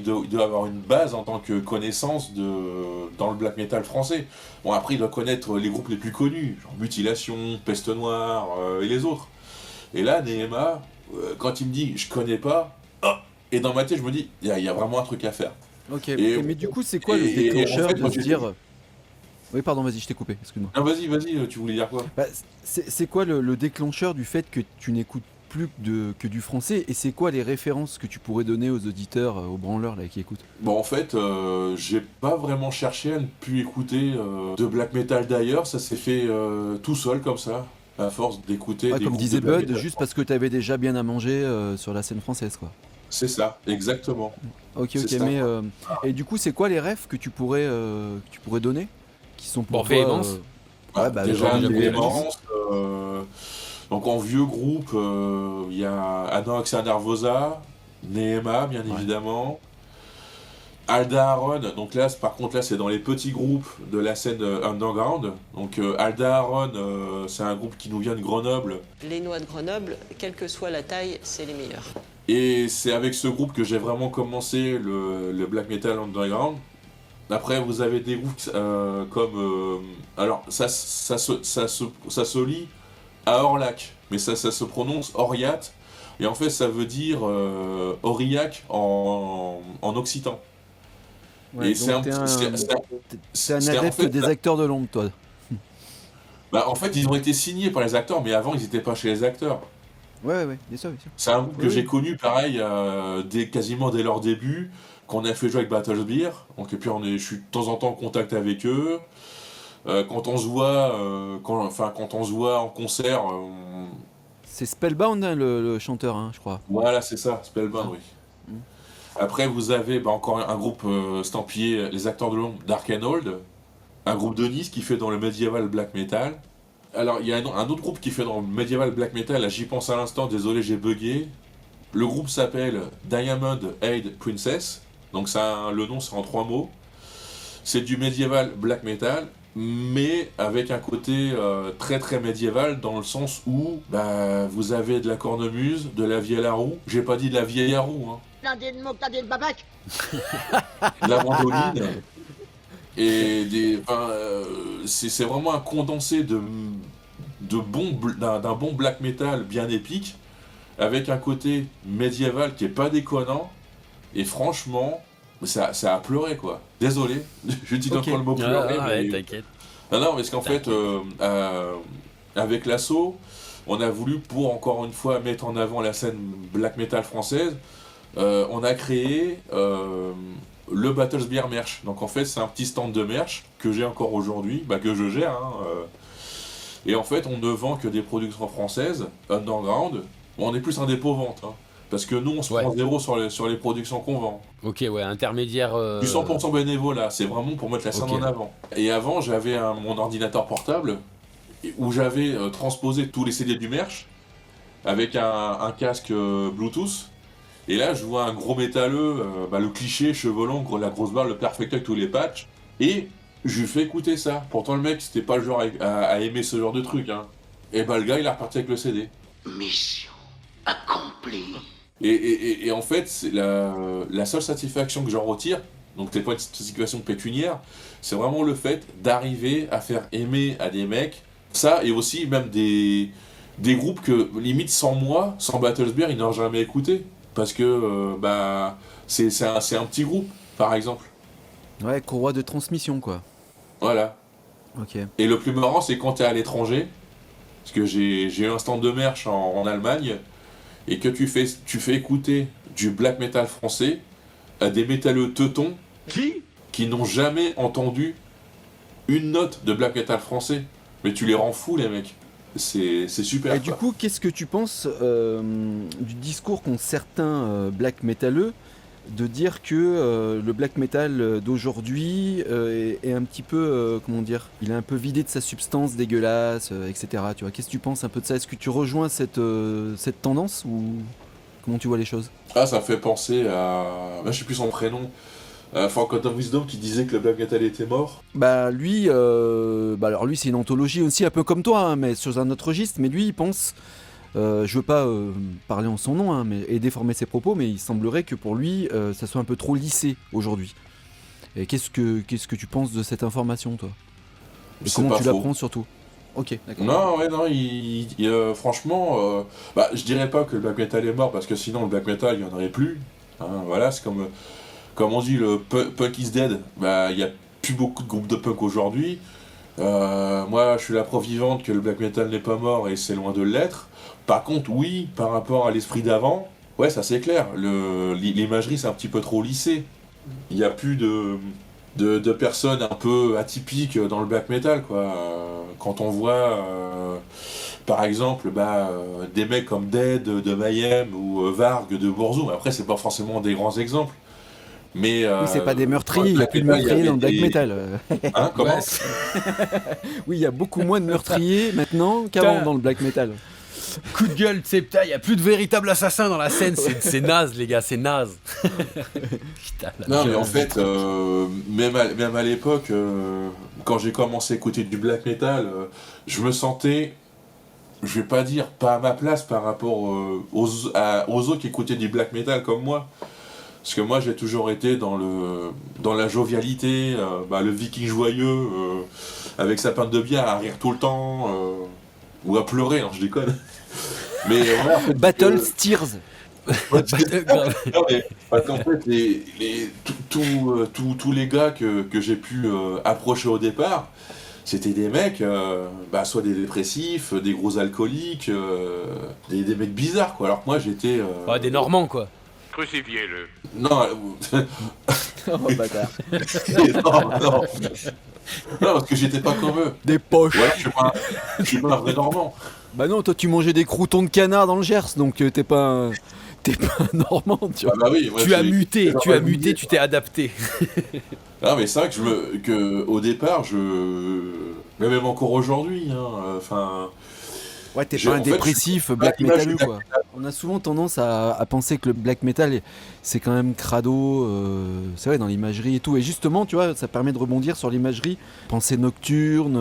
doit avoir une base en tant que connaissance dans le black metal français. Bon, après, il doit connaître les groupes les plus connus, genre Mutilation, Peste Noire et les autres. Et là, Nehema, quand il me dit « je connais pas », et dans ma tête, je me dis « il y a vraiment un truc à faire ». Ok, mais du coup, c'est quoi le déclencheur de se dire... Oui, pardon, vas-y, je t'ai coupé, excuse-moi. Ah, vas-y, tu voulais dire quoi? C'est quoi le déclencheur du fait que tu n'écoutes plus que du français, et c'est quoi les références que tu pourrais donner aux auditeurs, aux branleurs là, qui écoutent? Bon, en fait, j'ai pas vraiment cherché à ne plus écouter de black metal d'ailleurs, ça s'est fait tout seul comme ça, à force d'écouter des comme groupes disait de black Bud, metal. juste parce que tu avais déjà bien à manger sur la scène française, quoi. C'est ça, exactement. Ok, C'est ça. mais et du coup, c'est quoi les refs que tu pourrais donner, qui sont pour Bon, toi Véhémence. Déjà, déjà, Véhémence, donc en vieux groupe, il y a Anoxia Nervosa, Nehema, bien évidemment, Alda Aaron, donc là, par contre, là, c'est dans les petits groupes de la scène underground. Donc Alda Aaron, c'est un groupe qui nous vient de Grenoble. Les noix de Grenoble, quelle que soit la taille, c'est les meilleurs. Et c'est avec ce groupe que j'ai vraiment commencé le black metal underground. Après, vous avez des groupes comme... alors, ça se lit à Orlac, mais ça se prononce Oriat. Et en fait, ça veut dire Aurillac en occitan. Ouais, et c'est un adepte des acteurs de l'ombre, toi. En fait, ils ont été signés par les acteurs, mais avant, ils n'étaient pas chez les acteurs. Ouais, bien sûr. C'est un groupe que j'ai connu, pareil, quasiment dès leur début, qu'on a fait jouer avec Battle Beer. Donc, et puis, je suis de temps en temps en contact avec eux. Quand on se voit, quand on se voit en concert... C'est Spellbound, hein, le chanteur, hein, je crois. Voilà, c'est ça, Spellbound, oui. Après, vous avez encore un groupe estampillé, les acteurs de l'ombre, Dark and Old, un groupe de Nice qui fait dans le medieval black metal. Alors, il y a un autre groupe qui fait dans le medieval black metal, là j'y pense à l'instant, désolé j'ai bugué. Le groupe s'appelle Diamond Head Princess, donc le nom c'est en 3 mots. C'est du medieval black metal, mais avec un côté très très médiéval, dans le sens où vous avez de la cornemuse, de la vieille à roue, j'ai pas dit de la vieille à roue, de la mandoline, et c'est vraiment un condensé d'un bon black metal bien épique, avec un côté médiéval qui est pas déconnant, et franchement, ça a pleuré quoi. Désolé, j'utilise encore le mot pleurer. Ouais, t'inquiète. Non, parce qu'en fait, avec l'assaut, on a voulu, pour encore une fois mettre en avant la scène black metal française, on a créé le Battlesbear merch. Donc en fait, c'est un petit stand de merch que j'ai encore aujourd'hui, que je gère. Et en fait, on ne vend que des productions françaises, underground. Bon, on est plus un dépôt-vente, parce que nous, on se prend zéro sur les productions qu'on vend. Ok, ouais, intermédiaire... Du 100% bénévolat, c'est vraiment pour mettre la scène en avant. Et avant, j'avais mon ordinateur portable, où j'avais transposé tous les CD du merch, avec un casque Bluetooth. Et là, je vois un gros métalleux, le cliché, cheveux longs, la grosse barre, le perfecto avec tous les patchs. Et je lui fais écouter ça. Pourtant, le mec, c'était pas le genre à aimer ce genre de truc. Et le gars, il est reparti avec le CD. Mission accomplie. Et en fait, c'est la seule satisfaction que j'en retire, donc c'est pas une satisfaction pécuniaire, c'est vraiment le fait d'arriver à faire aimer à des mecs ça, et aussi même des groupes que, limite, sans moi, sans Battlesbear, ils n'ont jamais écouté. Parce que c'est un petit groupe, par exemple. Ouais, courroie de transmission, quoi. Voilà. Ok. Et le plus marrant, c'est quand t'es à l'étranger, parce que j'ai eu un stand de merch en Allemagne, et que tu fais écouter du black metal français à des métalleux teutons qui n'ont jamais entendu une note de black metal français. Mais tu les rends fous, les mecs. C'est super. Et du coup, qu'est-ce que tu penses du discours qu'ont certains black métalleux de dire que le black metal d'aujourd'hui est un petit peu, comment dire, il est un peu vidé de sa substance dégueulasse, etc. Tu vois, qu'est-ce que tu penses un peu de ça? Est-ce que tu rejoins cette tendance ou comment tu vois les choses? Ah, ça me fait penser à... je sais plus son prénom. Forgotten of Wisdom qui disait que le black metal était mort. Lui, alors lui c'est une anthologie aussi un peu comme toi, mais sur un autre registre. Mais lui il pense, je veux pas parler en son nom et déformer ses propos, mais il semblerait que pour lui ça soit un peu trop lissé aujourd'hui. Et qu'est-ce que tu penses de cette information, toi? Et comment tu l'apprends surtout? Ok, d'accord. Non, franchement, je dirais pas que le black metal est mort parce que sinon le black metal il y en aurait plus. Voilà, c'est comme on dit, le punk is dead, il n'y a plus beaucoup de groupes de punk aujourd'hui. Moi, je suis la preuve vivante que le black metal n'est pas mort et c'est loin de l'être. Par contre, oui, par rapport à l'esprit d'avant, ouais, ça c'est clair. L'imagerie, c'est un petit peu trop lissé. Il n'y a plus de personnes un peu atypiques dans le black metal, quoi. Quand on voit, par exemple, des mecs comme Dead de Mayhem ou Varg de Burzum, après, c'est pas forcément des grands exemples. Mais oui, c'est pas des meurtriers, il n'y a plus de meurtriers dans le black metal. Comment? Oui, il y a beaucoup moins de meurtriers maintenant qu'avant dans le black metal. Coup de gueule, tu sais, putain, il n'y a plus de véritables assassins dans la scène, c'est naze, les gars, c'est naze. Putain, non, mais en fait, même à l'époque, quand j'ai commencé à écouter du black metal, je me sentais, je vais pas dire pas à ma place par rapport aux autres qui écoutaient du black metal comme moi. Parce que moi j'ai toujours été dans la jovialité, le viking joyeux, avec sa pinte de bière à rire tout le temps, ou à pleurer, je déconne. Mais ouais, en fait, Battle Steers. Non, mais parce qu'en fait, tous les gars que j'ai pu approcher au départ, c'était des mecs, soit des dépressifs, des gros alcooliques, des mecs bizarres, quoi. Alors que moi j'étais... des Normands, quoi. Crucifiez-le. Non, oh bâtard. non, parce que j'étais pas comme eux. Des poches. Ouais, je suis pas un vrai Normand. Bah non, toi tu mangeais des croutons de canard dans le Gers, donc t'es pas un Normand, tu vois. Oui, tu as muté, tu t'es adapté. Non, mais c'est vrai que au départ, Mais même encore aujourd'hui, enfin... Ouais, t'es pas un dépressif black metaleux, quoi. On a souvent tendance à penser que le black metal, c'est quand même crado, c'est vrai, dans l'imagerie et tout. Et justement, tu vois, ça permet de rebondir sur l'imagerie, pensée nocturne,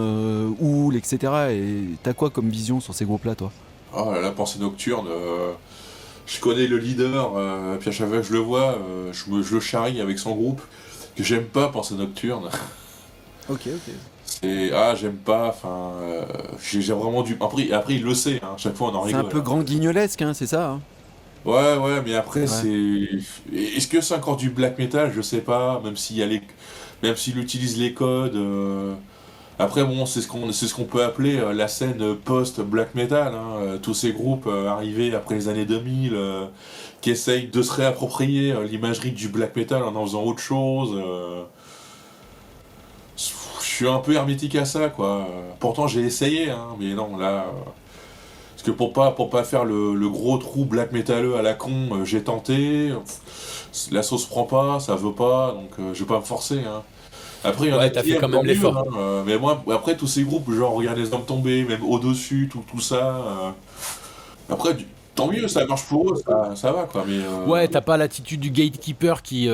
houle, etc. Et t'as quoi comme vision sur ces groupes-là, toi? Oh là là, pensée nocturne, je connais le leader, puis à chaque fois que je le vois, je le charrie avec son groupe, que j'aime pas, pensée nocturne. Ok. J'aime pas, enfin, j'ai vraiment du... Après, il le sait, hein, chaque fois on en rigole. C'est un peu grand guignolesque, hein, c'est ça, hein. Ouais, mais après, c'est... Est-ce que c'est encore du black metal? Je sais pas, même s'il utilise les codes... Après, bon, c'est ce qu'on peut appeler la scène post-black metal, hein. Tous ces groupes arrivés après les années 2000 qui essayent de se réapproprier l'imagerie du black metal en faisant autre chose. Je suis un peu hermétique à ça, quoi. Pourtant, j'ai essayé, hein, mais non, là... Parce que pour pas faire le gros trou black métalleux à la con, j'ai tenté. La sauce prend pas, ça veut pas, donc je vais pas me forcer, hein. Après, il y en a t'as qui fait quand aiment même tant l'effort. mieux, hein. Mais moi, après, tous ces groupes, genre, regarde les hommes tombés, même au-dessus, tout ça... Après, tant mieux, ça marche pour eux, ça va, quoi. Mais, Ouais, t'as pas l'attitude du gatekeeper qui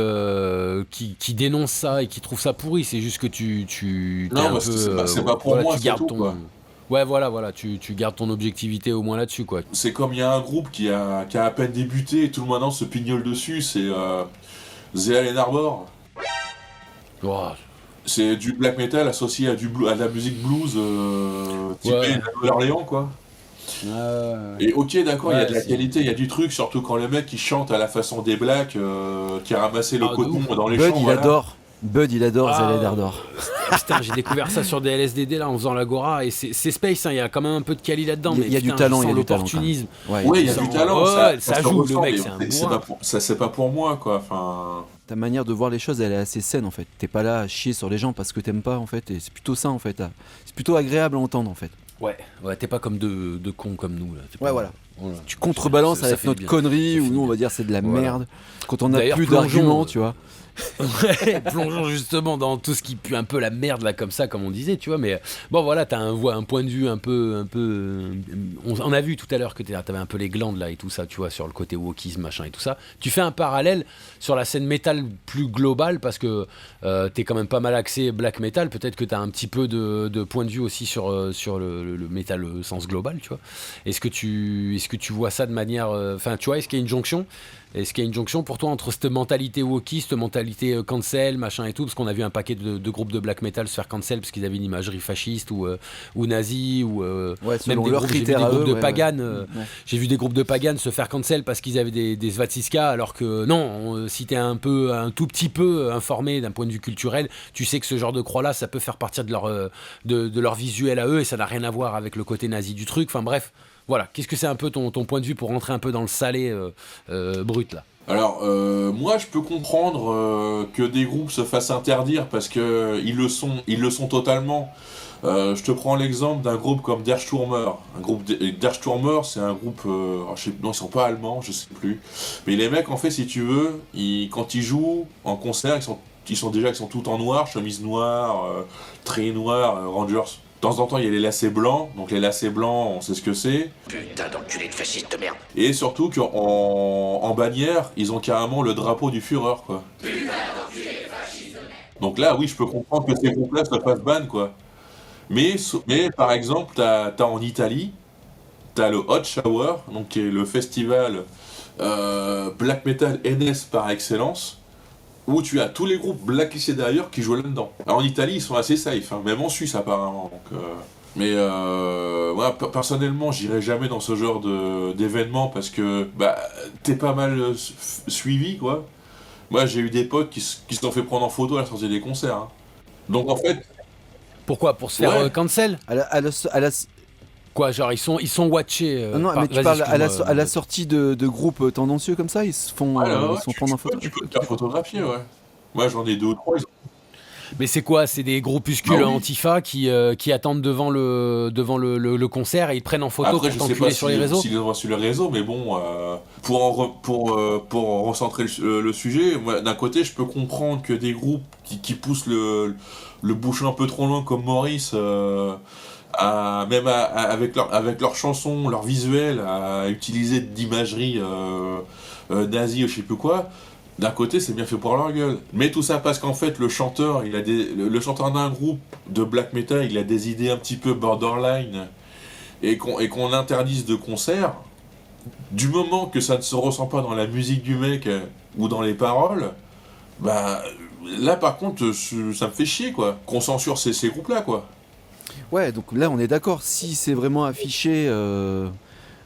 dénonce ça et qui trouve ça pourri. C'est juste que tu non, t'es un parce peu, que c'est pas pour moi, tu c'est gardes tout, ton... quoi. Ouais, voilà, tu gardes ton objectivité au moins là-dessus, quoi. C'est comme il y a un groupe qui a à peine débuté et tout le monde maintenant se pignole dessus, c'est The Allen Arbor. Oh. C'est du black metal associé à de la musique blues typée de la Nouvelle-Orléans, quoi. Et ok, d'accord, il y a de la qualité, il y a du truc, surtout quand le mec qui chante à la façon des blacks, qui a ramassé le coton dans les champs. Bud, il adore The Allen Arbor. Putain, j'ai découvert ça sur des LSDD là en faisant l'agora et c'est space, hein, il y a quand même un peu de quali là-dedans. Il y a du talent, il y a l'opportunisme. Ouais, il y a du talent. Ça joue, le mec, c'est un bourrin. C'est pas pour moi, quoi. Enfin... Ta manière de voir les choses, elle est assez saine, en fait. T'es pas là à chier sur les gens parce que t'aimes pas, en fait. Et c'est plutôt ça, en fait. C'est plutôt agréable à entendre, en fait. Ouais, t'es pas comme deux cons comme nous là. Ouais, voilà. Tu contrebalances avec notre connerie où nous on va dire c'est de la merde. Quand on n'a plus d'arguments, tu vois. Ouais, plongeons justement dans tout ce qui pue un peu la merde là comme ça, comme on disait, tu vois. Mais bon, voilà, t'as un point de vue un peu. On a vu tout à l'heure que t'avais un peu les glandes là et tout ça, tu vois, sur le côté wokisme machin et tout ça. Tu fais un parallèle sur la scène métal plus globale parce que t'es quand même pas mal axé black metal. Peut-être que t'as un petit peu de point de vue aussi sur le métal au sens global, tu vois. Est-ce que tu vois ça de manière, enfin, tu vois, est-ce qu'il y a une jonction? Est-ce qu'il y a une jonction pour toi entre cette mentalité wokiste, mentalité cancel, machin et tout, parce qu'on a vu un paquet de groupes de black metal se faire cancel parce qu'ils avaient une imagerie fasciste ou nazie ou même des groupes, j'ai vu des groupes de pagan. J'ai vu des groupes de pagan se faire cancel parce qu'ils avaient des svatsiskas, alors que non, si t'es un tout petit peu informé d'un point de vue culturel, tu sais que ce genre de croix là, ça peut faire partir de leur visuel à eux et ça n'a rien à voir avec le côté nazi du truc. Enfin bref. Voilà, qu'est-ce que c'est un peu ton point de vue pour rentrer un peu dans le salé brut là? Alors, moi je peux comprendre que des groupes se fassent interdire parce que ils le sont totalement. Je te prends l'exemple d'un groupe comme Der Stürmer. Der Stürmer, c'est un groupe, non, ils sont pas allemands, je sais plus. Mais les mecs, en fait, si tu veux, quand ils jouent en concert, ils sont tout en noir, chemise noire, très noir, Rangers. De temps en temps, il y a les lacets blancs, donc les lacets blancs, on sait ce que c'est. Putain d'enculé de fasciste de merde. Et surtout qu'en bannière, ils ont carrément le drapeau du Führer, quoi. Putain d'enculé de fasciste de merde. Donc là, oui, je peux comprendre que ces groupes-là se fassent ban, quoi. Mais par exemple, t'as en Italie, t'as le Hot Shower, donc qui est le festival black metal NS par excellence, où tu as tous les groupes blacklistés d'ailleurs qui jouent là-dedans. Alors, en Italie, ils sont assez safe, hein, même en Suisse apparemment. Donc, mais moi, personnellement, j'irai jamais dans ce genre d'événement parce que t'es pas mal suivi, quoi. Moi, j'ai eu des potes qui se sont fait prendre en photo à la sortie des concerts. Hein. Donc en fait... Pourquoi? Pour se faire cancel? Quoi, genre ils sont watchés non, mais tu parles à la sortie de groupes tendancieux comme ça, ils se font prendre en photo. Tu peux te faire photographier, ouais. Moi j'en ai 2 ou 3. Mais c'est quoi? C'est des groupuscules oui. Antifa qui attendent devant le concert et ils prennent en photo Après, pour je sais t'enculer pas sur les réseaux? s'ils les voient sur les réseaux, mais bon, pour recentrer le sujet, moi, d'un côté, je peux comprendre que des groupes qui poussent le bouchon un peu trop loin, comme Maurice, avec leurs chansons, leurs visuels, à utiliser d'imagerie nazie ou je sais plus quoi. D'un côté, c'est bien fait pour leur gueule. Mais tout ça parce qu'en fait, le chanteur d'un groupe de black metal, il a des idées un petit peu borderline et qu'on interdise de concert. Du moment que ça ne se ressent pas dans la musique du mec ou dans les paroles, bah là par contre, ça me fait chier quoi. Qu'on censure ces groupes-là quoi. Ouais, donc là on est d'accord, si c'est vraiment affiché,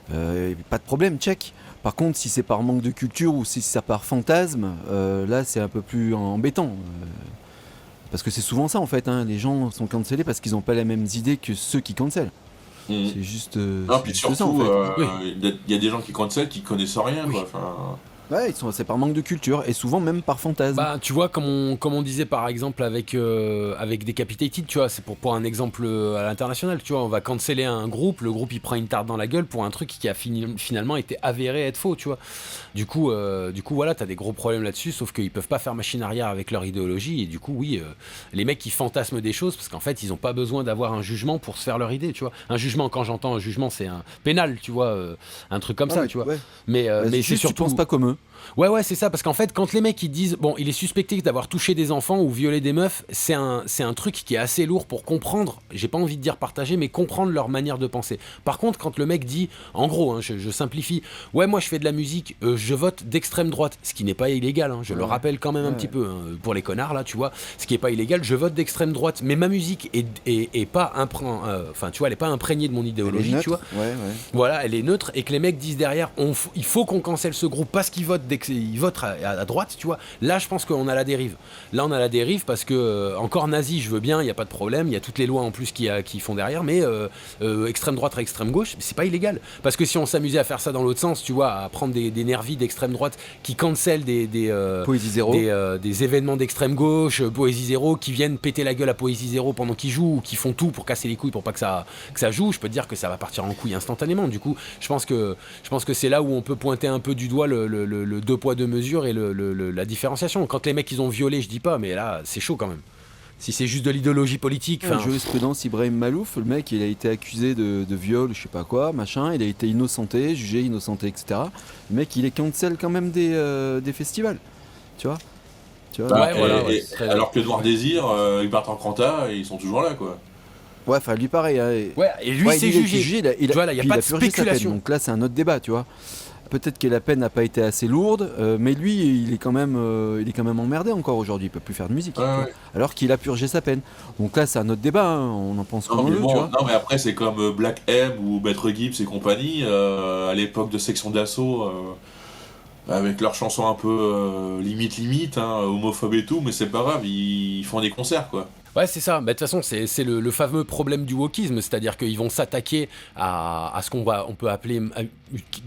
pas de problème, check. Par contre, si c'est par manque de culture ou si c'est par fantasme, là c'est un peu plus embêtant. Parce que c'est souvent ça en fait, hein, les gens sont cancellés parce qu'ils n'ont pas les mêmes idées que ceux qui cancellent. C'est juste, non, puis surtout, ça en fait. y a des gens qui cancellent qui connaissent rien quoi. Enfin... Ouais, c'est par manque de culture et souvent même par fantasme. Bah, tu vois, comme on disait par exemple avec Decapitated, tu vois, c'est pour un exemple à l'international, tu vois, on va canceller un groupe, le groupe il prend une tarte dans la gueule pour un truc qui a finalement été avéré être faux, tu vois. Du coup, voilà, t'as des gros problèmes là-dessus, sauf qu'ils peuvent pas faire machine arrière avec leur idéologie, et du coup, oui, les mecs qui fantasment des choses, parce qu'en fait, ils ont pas besoin d'avoir un jugement pour se faire leur idée, tu vois. Un jugement, quand j'entends un jugement, c'est un pénal, tu vois, un truc comme ça, tu vois. Ouais. Mais c'est juste, surtout... tu penses pas comme eux. Ouais, c'est ça, parce qu'en fait, quand les mecs ils disent, bon, il est suspecté d'avoir touché des enfants ou violé des meufs, c'est un truc qui est assez lourd pour comprendre, j'ai pas envie de dire partager, mais comprendre leur manière de penser. Par contre, quand le mec dit, en gros, hein, je simplifie, ouais, moi je fais de la musique, je vote d'extrême droite, ce qui n'est pas illégal, hein, je le rappelle quand même un petit peu, hein, pour les connards là, tu vois, ce qui est pas illégal, je vote d'extrême droite, mais ma musique est pas enfin, tu vois, elle est pas imprégnée de mon idéologie, tu vois. Ouais. Voilà, elle est neutre, et que les mecs disent derrière, il faut qu'on cancelle ce groupe parce qu'ils votent à droite, tu vois. Là, je pense qu'on a la dérive. Là, on a la dérive parce que, encore nazi, je veux bien, il n'y a pas de problème, il y a toutes les lois en plus qui font derrière, mais extrême droite à extrême gauche, c'est pas illégal. Parce que si on s'amusait à faire ça dans l'autre sens, tu vois, à prendre des nervis d'extrême droite qui cancellent Poésie Zéro. des événements d'extrême gauche, Poésie Zéro, qui viennent péter la gueule à Poésie Zéro pendant qu'ils jouent, ou qui font tout pour casser les couilles pour pas que ça joue, je peux te dire que ça va partir en couille instantanément. Du coup, je pense que c'est là où on peut pointer un peu du doigt le deux poids deux mesures et la différenciation. Quand les mecs ils ont violé, je dis pas, mais là c'est chaud quand même. Si c'est juste de l'idéologie politique, jurisprudence Ibrahim Malouf, le mec il a été accusé de viol, je sais pas quoi, machin, il a été innocenté, jugé innocenté, etc. Le mec il est cancel quand même des festivals, tu vois. Alors que Noir Désir, Hubert Encranta, ils sont toujours là quoi. Ouais, enfin lui pareil. Hein, et lui c'est jugé. Tu vois là, il y a pas de spéculation. Donc là c'est un autre débat, tu vois. Peut-être que la peine n'a pas été assez lourde, mais lui, il est quand même emmerdé encore aujourd'hui. Il peut plus faire de musique, alors qu'il a purgé sa peine. Donc là, c'est un autre débat. Hein, on en pense qu'on veut. Tu vois. Non, mais après, c'est comme Black M ou Maître Gibbs et compagnie à l'époque de Section d'Assaut, avec leurs chansons un peu limite, hein, homophobes et tout, mais c'est pas grave, ils font des concerts, quoi. Ouais, c'est ça. Mais de toute façon, c'est le fameux problème du wokisme, c'est-à-dire qu'ils vont s'attaquer à ce on peut appeler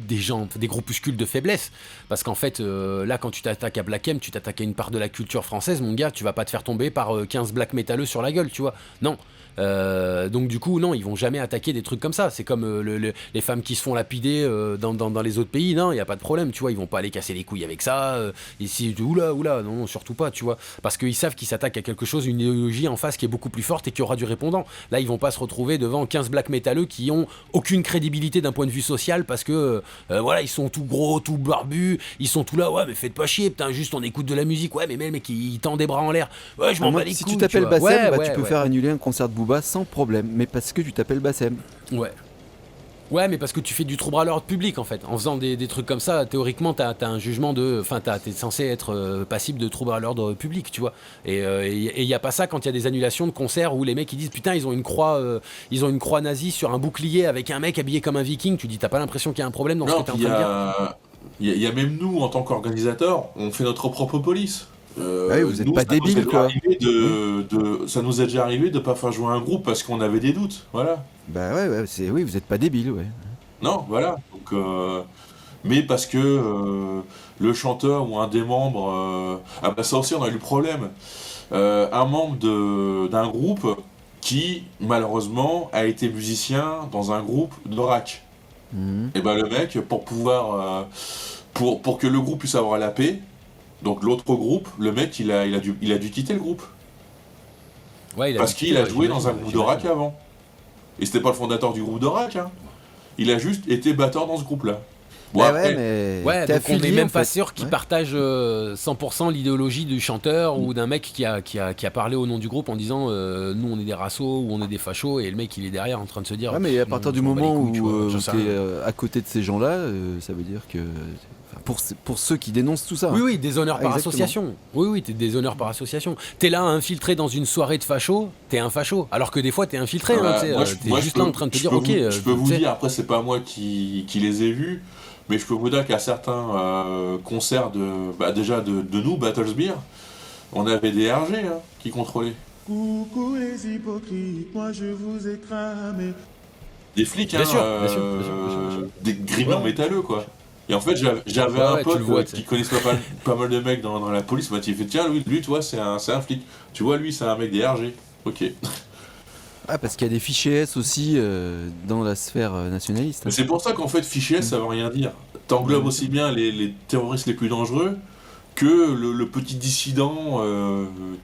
des groupuscules de faiblesse. Parce qu'en fait, là, quand tu t'attaques à Black M, tu t'attaques à une part de la culture française, mon gars, tu vas pas te faire tomber par 15 black métalleux sur la gueule, tu vois. Non. Donc du coup non, ils vont jamais attaquer des trucs comme ça. C'est comme les femmes qui se font lapider dans les autres pays. Non, il y a pas de problème, tu vois. Ils vont pas aller casser les couilles avec ça. Ici, oula, non, surtout pas, tu vois. Parce qu'ils savent qu'ils s'attaquent à quelque chose, une idéologie en face qui est beaucoup plus forte et qui aura du répondant. Là, ils vont pas se retrouver devant 15 black métalleux qui ont aucune crédibilité d'un point de vue social parce que voilà, ils sont tout gros, tout barbus, ils sont tout là. Ouais, mais faites pas chier, putain, juste on écoute de la musique. Ouais, mais mec, il tend des bras en l'air. Ouais, je m'en bats les couilles. Si tu t'appelles Bassem, tu peux faire annuler un concert de Booba sans problème, mais parce que tu t'appelles Bassem. Ouais, mais parce que tu fais du trouble à l'ordre public en fait. En faisant des trucs comme ça, théoriquement, t'as un jugement de. Enfin, t'es censé être passible de trouble à l'ordre public, tu vois. Et il n'y a pas ça quand il y a des annulations de concerts où les mecs ils disent putain, ils ont une croix nazie sur un bouclier avec un mec habillé comme un viking. Tu dis, t'as pas l'impression qu'il y a un problème dans ce que t'es en train de dire. Il y a même nous, en tant qu'organisateurs, on fait notre propre police. Vous êtes pas débiles quoi. Ça nous est déjà arrivé de pas faire jouer un groupe parce qu'on avait des doutes, voilà. Bah oui, vous êtes pas débiles, ouais. Non, voilà. Donc, mais parce que le chanteur ou un des membres, ça aussi on a eu le problème. un membre d'un groupe qui, malheureusement, a été musicien dans un groupe de rock. Et ben le mec, pour pouvoir... pour que le groupe puisse avoir la paix, donc l'autre groupe, le mec, il a dû quitter le groupe. Ouais, parce qu'il a joué dans un groupe de rock avant. Et c'était pas le fondateur du groupe de rock, hein. Il a juste été batteur dans ce groupe-là. Bon, après, ouais, donc on n'est même pas sûr qu'il partage 100% l'idéologie du chanteur ou d'un mec qui a parlé au nom du groupe en disant nous on est des rassos ou on est des fachos, et le mec il est derrière en train de se dire. Ouais, mais à partir du moment où tu es à côté de ces gens-là, ça veut dire que. Pour ceux qui dénoncent tout ça. Oui, déshonneur par association. Oui, t'es déshonneur par association. T'es là infiltré dans une soirée de fachos, t'es un facho. Alors que des fois t'es infiltré, t'es juste là en train de te dire ok. Je peux vous dire, après c'est pas moi qui les ai vus, mais je peux vous dire qu'à certains concerts déjà de nous, Battlesbeer, on avait des RG qui contrôlaient. Coucou les hypocrites, moi je vous ai cramé. Des flics, bien sûr. Des grimeurs métalleux quoi. Et en fait, j'avais un pote qui connaissait pas mal de mecs dans la police. Il m'a dit, tiens, lui, tu vois, c'est un flic. Tu vois, lui, c'est un mec des RG. Ok. Ah, parce qu'il y a des fichiers S aussi dans la sphère nationaliste. Mais c'est pour ça qu'en fait, fichier S, ça veut rien dire. T'englobes aussi bien les terroristes les plus dangereux que le petit dissident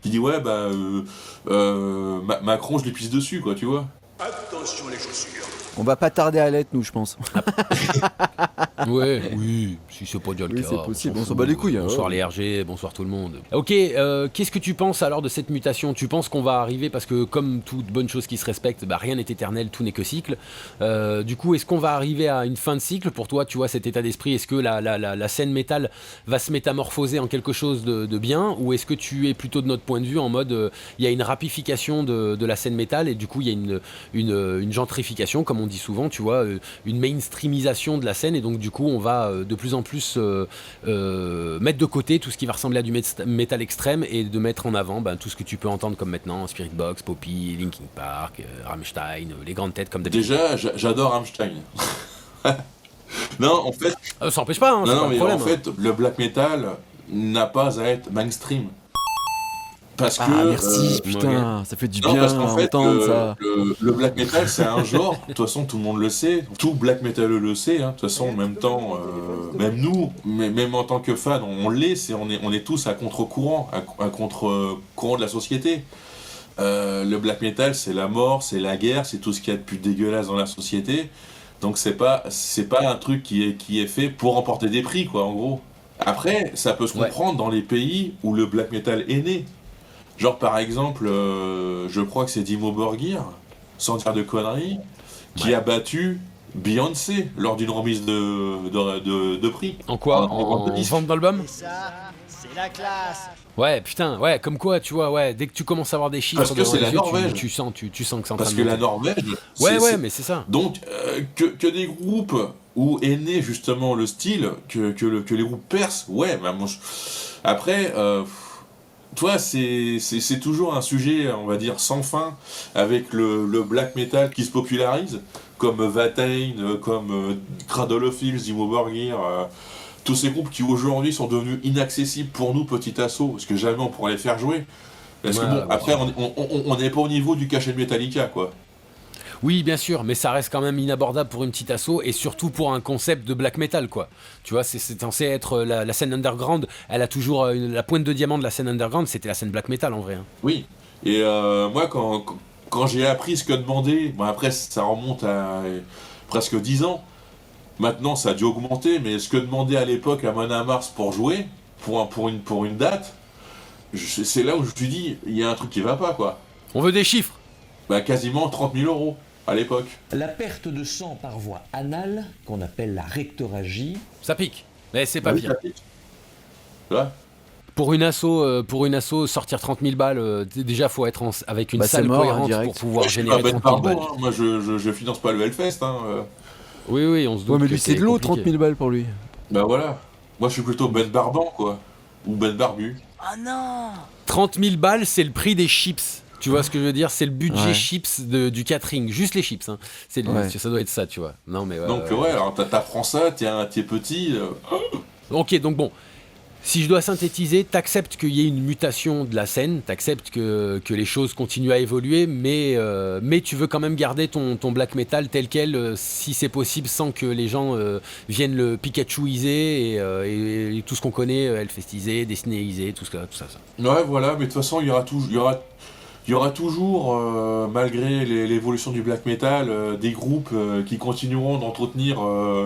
qui dit, ouais, Macron, je lui pisse dessus, quoi, tu vois. Attention les chaussures. On va pas tarder à l'être, nous, je pense. Oui, si c'est pas déjà le cas. C'est possible, on s'en bat les couilles. Bonsoir les RG, bonsoir tout le monde. Ok, qu'est-ce que tu penses alors de cette mutation ? Tu penses qu'on va arriver, parce que comme toute bonne chose qui se respecte, rien n'est éternel, tout n'est que cycle. Du coup, est-ce qu'on va arriver à une fin de cycle pour toi, tu vois, cet état d'esprit ? Est-ce que la scène métal va se métamorphoser en quelque chose de bien ? Ou est-ce que tu es plutôt de notre point de vue en mode, il y a une rapification de la scène métal et du coup, il y a une gentrification, comme on dit souvent, tu vois, une mainstreamisation de la scène, et donc du coup on va de plus en plus mettre de côté tout ce qui va ressembler à du métal extrême et de mettre en avant tout ce que tu peux entendre comme maintenant Spiritbox, Poppy, Linkin Park, Rammstein, les grandes têtes comme d'habitude. Déjà, j'adore Rammstein. Non, en fait... ça n'empêche pas, c'est pas mais un problème. En fait, le black metal n'a pas à être mainstream. Parce que, merci, putain, ça fait du bien parce qu'en fait, entendre ça. Le black metal, c'est un genre, de toute façon, tout le monde le sait, tout black metal le sait, de toute façon, en même temps, même nous, même en tant que fans, on l'est, on est tous à contre-courant, à contre-courant de la société. Le black metal, c'est la mort, c'est la guerre, c'est tout ce qu'il y a de plus dégueulasse dans la société, donc c'est pas un truc qui est fait pour remporter des prix, quoi, en gros. Après, ça peut se comprendre dans les pays où le black metal est né. Genre par exemple, je crois que c'est Dimmu Borgir, sans dire de conneries, qui a battu Beyoncé lors d'une remise de prix. En quoi ? En vente d'album ? Ça, c'est la classe. Ouais, putain, comme quoi, tu vois, dès que tu commences à avoir des chiffres, parce que c'est la Norvège. Tu sens que c'est en train parce de que monter. la Norvège. Mais c'est ça. Donc que des groupes où est né justement le style, que les groupes percent, après. Toi, c'est toujours un sujet, on va dire, sans fin, avec le black metal qui se popularise, comme Watain, comme Cradle of Filth, Dimmu Borgir, tous ces groupes qui aujourd'hui sont devenus inaccessibles pour nous, petit assaut, parce que jamais on pourrait les faire jouer. Parce que après, on n'est pas au niveau du cachet de Metallica, quoi. Oui, bien sûr, mais ça reste quand même inabordable pour une petite asso, et surtout pour un concept de black metal, quoi. Tu vois, c'est censé être la scène underground, elle a toujours la pointe de diamant de la scène underground, c'était la scène black metal en vrai. Oui, et moi quand j'ai appris ce que demandait, après ça remonte à presque 10 ans, maintenant ça a dû augmenter, mais ce que demandait à l'époque à Amon Amarth pour jouer, pour une date, c'est là où je me suis dit, il y a un truc qui va pas, quoi. On veut des chiffres. Quasiment 30 000 € à l'époque. La perte de sang par voie anale, qu'on appelle la rectoragie... Ça pique, mais c'est pas pire. Ouais. Pour une asso, sortir 30 000 balles, déjà faut être avec une salle cohérente pour pouvoir générer 30 000 balles. Moi je finance pas le Hellfest. Oui, on se doute. Ouais, mais lui c'est de l'eau, 30 000 balles pour lui. Bah voilà. Moi je suis plutôt Ben Barban, quoi. Ou Ben Barbu. Oh non. 30 000 balles, c'est le prix des chips. Tu vois ce que je veux dire ? C'est le budget chips du catering, juste les chips. Ça doit être ça, tu vois. Non, mais donc alors t'apprends ça, t'es petit. Ok, donc bon. Si je dois synthétiser, t'acceptes qu'il y ait une mutation de la scène, t'acceptes que les choses continuent à évoluer, mais tu veux quand même garder ton black metal tel quel, si c'est possible, sans que les gens viennent le Pikachuiser et tout ce qu'on connaît, Hellfestiser, Destinéiser, tout ça. Ouais, voilà, mais de toute façon, il y aura toujours, malgré l'évolution du black metal, des groupes qui continueront d'entretenir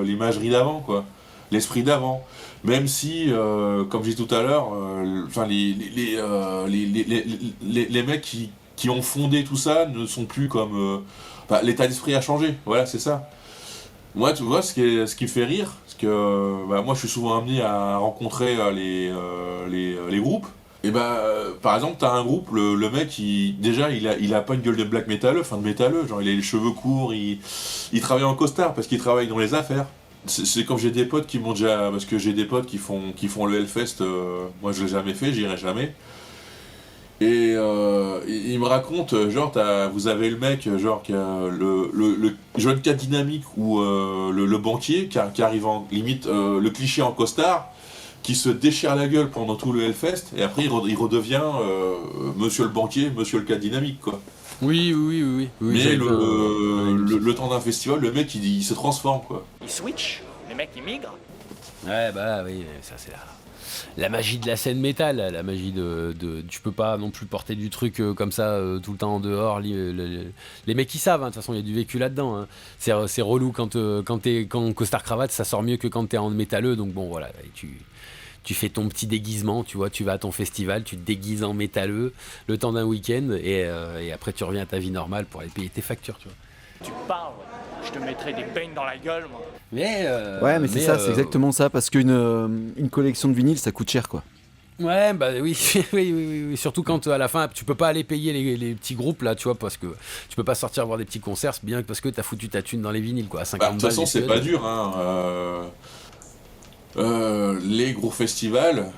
l'imagerie d'avant, quoi. L'esprit d'avant. Même si, comme j'ai dit tout à l'heure, les mecs qui ont fondé tout ça ne sont plus comme... l'état d'esprit a changé, voilà, c'est ça. Moi, tu vois, ce qui me fait rire, c'est que moi, je suis souvent amené à rencontrer les groupes. Et par exemple, t'as un groupe, le mec, il a pas une gueule de black métalleux, de métalleux, genre il a les cheveux courts, il travaille en costard parce qu'il travaille dans les affaires. C'est comme j'ai des potes qui m'ont déjà... Parce que j'ai des potes qui font le Hellfest, moi je l'ai jamais fait, j'irai jamais. Et ils me racontent, genre, vous avez le mec, genre, qui a le jeune cas dynamique ou le banquier qui arrive en limite, le cliché en costard, qui se déchire la gueule pendant tout le Hellfest, et après il redevient monsieur le banquier, monsieur le cas dynamique, quoi. Oui. Mais le temps d'un festival, le mec il se transforme, quoi. Ils switchent, les mecs ils migrent. Ouais, oui, ça c'est la magie de la scène métal, la magie tu peux pas non plus porter du truc comme ça tout le temps en dehors. Les mecs ils savent, de toute façon il y a du vécu là-dedans. Hein. C'est relou quand costard cravate, ça sort mieux que quand t'es en métalleux, donc bon voilà, tu fais ton petit déguisement, tu vois, tu vas à ton festival, tu te déguises en métalleux le temps d'un week-end et après tu reviens à ta vie normale pour aller payer tes factures, tu vois. Tu parles, je te mettrai des peignes dans la gueule, moi. Mais c'est ça, c'est exactement ça, parce qu'une collection de vinyles, ça coûte cher, quoi. Ouais, oui, oui, surtout quand à la fin tu peux pas aller payer les petits groupes là, tu vois, parce que tu peux pas sortir voir des petits concerts, bien que parce que t'as foutu ta thune dans les vinyles, quoi, à 50 balles. De toute façon, c'est pas dur, hein. Les gros festivals,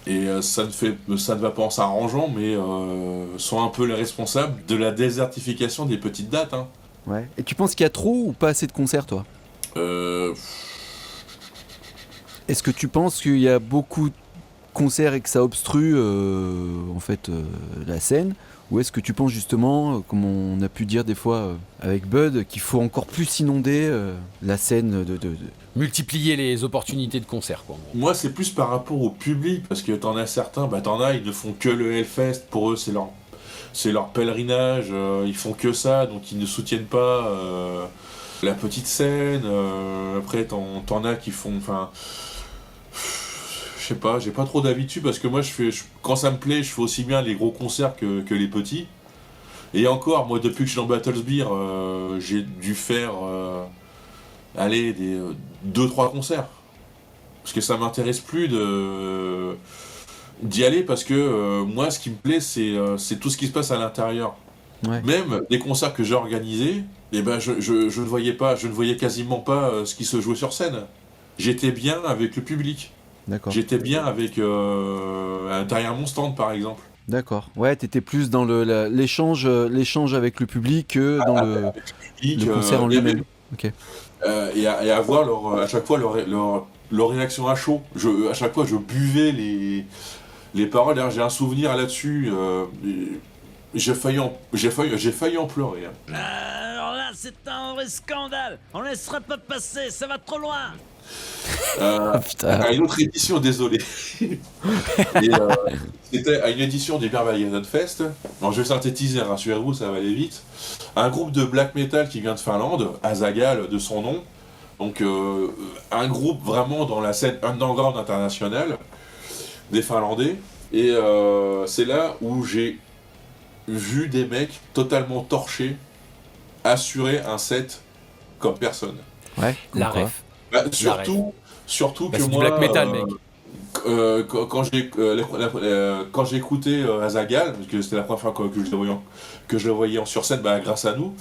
et ça ne va pas en s'arrangeant, mais sont un peu les responsables de la désertification des petites dates, hein. Ouais. Et tu penses qu'il y a trop ou pas assez de concerts, toi ? Est-ce que tu penses qu'il y a beaucoup de concerts et que ça obstrue la scène ? Ou est-ce que tu penses justement, comme on a pu dire des fois avec Bud, qu'il faut encore plus inonder la scène de... Multiplier les opportunités de concert, quoi. Moi, c'est plus par rapport au public, parce que t'en as certains, ils ne font que le Hellfest, pour eux c'est leur pèlerinage, ils font que ça, donc ils ne soutiennent pas la petite scène. Après, t'en as qui font... Je sais pas, j'ai pas trop d'avis dessus, parce que moi, quand ça me plaît, je fais aussi bien les gros concerts que les petits. Et encore, moi, depuis que je suis dans Battlesbeer, j'ai dû faire... des 2-3 concerts. Parce que ça m'intéresse plus d'y aller, parce que moi, ce qui me plaît, c'est tout ce qui se passe à l'intérieur. Ouais. Même des concerts que j'ai organisés, je ne voyais quasiment pas ce qui se jouait sur scène. J'étais bien avec le public. D'accord. J'étais bien avec derrière mon stand, par exemple. D'accord. Ouais, t'étais plus dans l'échange avec le public que dans le concert en lui-même. Ok. Et à voir à chaque fois leur réaction à chaud. À chaque fois, je buvais les paroles. D'ailleurs, j'ai un souvenir là-dessus. J'ai failli en pleurer. Hein. Alors là, c'est un vrai scandale. On laissera pas passer, ça va trop loin. À une autre édition, désolé. C'était à une édition du Berbagadon Fest. Alors, je vais synthétiser, rassurez-vous, ça va aller vite. Un groupe de black metal qui vient de Finlande, Azagal de son nom. Donc un groupe vraiment dans la scène underground internationale des Finlandais. Et c'est là où j'ai vu des mecs totalement torchés assurer un set comme personne. Ouais, la ref. Surtout que c'est moi, du black metal, mec. Quand j'ai écouté Azagal, parce que c'était la première fois que je le voyais sur scène, grâce à nous,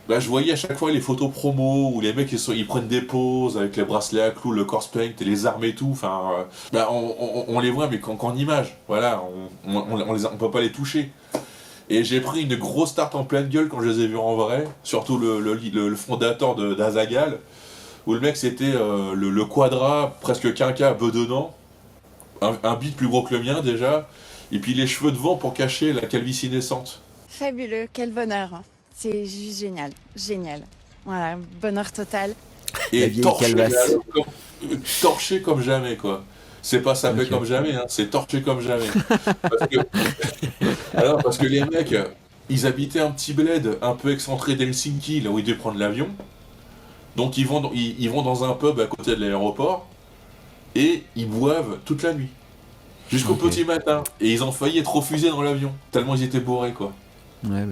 je voyais à chaque fois les photos promo où les mecs ils prennent des poses avec les bracelets à clous, le corpse paint et les armes et tout. On les voit mais qu'en image. Voilà, on peut pas les toucher. Et j'ai pris une grosse tarte en pleine gueule quand je les ai vus en vrai, surtout le fondateur d'Azagal, où le mec c'était le quadra presque quinca bedonnant, un bit plus gros que le mien déjà, et puis les cheveux devant pour cacher la calvitie naissante. Fabuleux, quel bonheur. C'est juste génial, génial. Voilà, bonheur total. Et torché comme jamais, quoi. C'est pas sapé comme jamais, hein, c'est torché comme jamais. Parce que les mecs, ils habitaient un petit bled un peu excentré d'Helsinki, là où ils devaient prendre l'avion. Donc ils vont dans un pub à côté de l'aéroport et ils boivent toute la nuit. Jusqu'au petit matin. Et ils ont failli être refusés dans l'avion, tellement ils étaient bourrés, quoi. Ouais.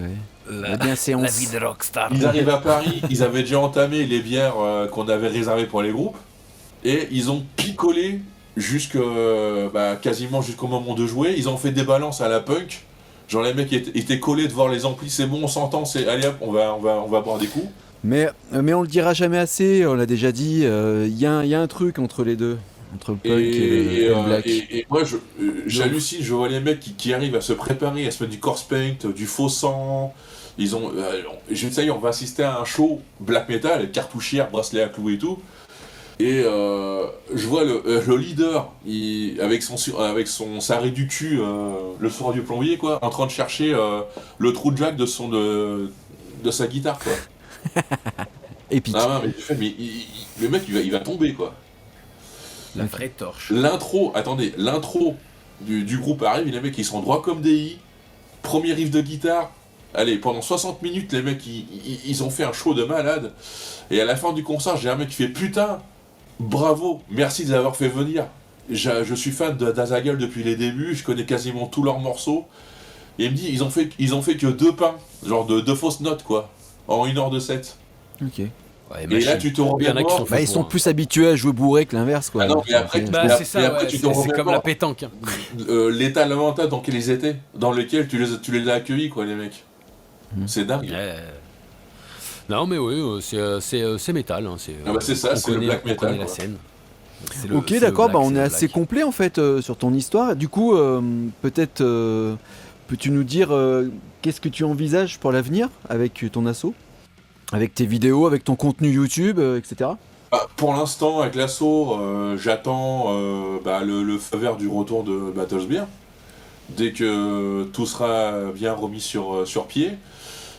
La bienséance. La vie de rockstar. Ils arrivent à Paris, ils avaient déjà entamé les bières qu'on avait réservées pour les groupes, et ils ont picolé quasiment jusqu'au moment de jouer. Ils ont fait des balances à la punk. Genre les mecs étaient collés devant les amplis, c'est bon, on s'entend, allez hop, on va boire des coups. Mais on le dira jamais assez, on l'a déjà dit, il y a un truc entre les deux. Entre le punk et le black. Et moi, j'hallucine, je vois les mecs qui arrivent à se préparer, à se mettre du corpse paint, du faux sang. Ils ont, ça y est, on va assister à un show black metal, cartouchière, bracelet à clous et tout. Et je vois le leader, avec sa raie du cul, le soir du plombier, quoi, en train de chercher le trou de jack de sa guitare, quoi. Épique. Ah, mais le mec, il va tomber, quoi. La vraie torche. L'intro du groupe arrive, les mecs ils sont droits comme des i. Premier riff de guitare. Allez, pendant 60 minutes, les mecs ils ont fait un show de malade. Et à la fin du concert, j'ai un mec qui fait putain, bravo, merci de les avoir fait venir. Je suis fan d'Azaghal depuis les débuts, je connais quasiment tous leurs morceaux. Et il me dit, ils ont fait que 2 pains, genre de 2 fausses notes, quoi, en 1 heure de set. Ok. Ouais, et là, tu te rends bien compte. Ils sont plus habitués à jouer bourré que l'inverse, quoi. Ah non, mais après, c'est ça, c'est comme la pétanque. L'état lamentable dans lequel ils étaient, dans lequel tu les as accueillis, quoi, les mecs. C'est dingue. Non, mais oui, c'est métal. Hein, c'est ça, c'est le black metal. La scène. Ok, d'accord, on est assez complet en fait sur ton histoire. Du coup, peut-être peux-tu nous dire qu'est-ce que tu envisages pour l'avenir avec ton asso ? Avec tes vidéos, avec ton contenu YouTube, etc. Pour l'instant, avec l'assaut, j'attends le feu vert du retour de Battlesbeer. Dès que tout sera bien remis sur pied.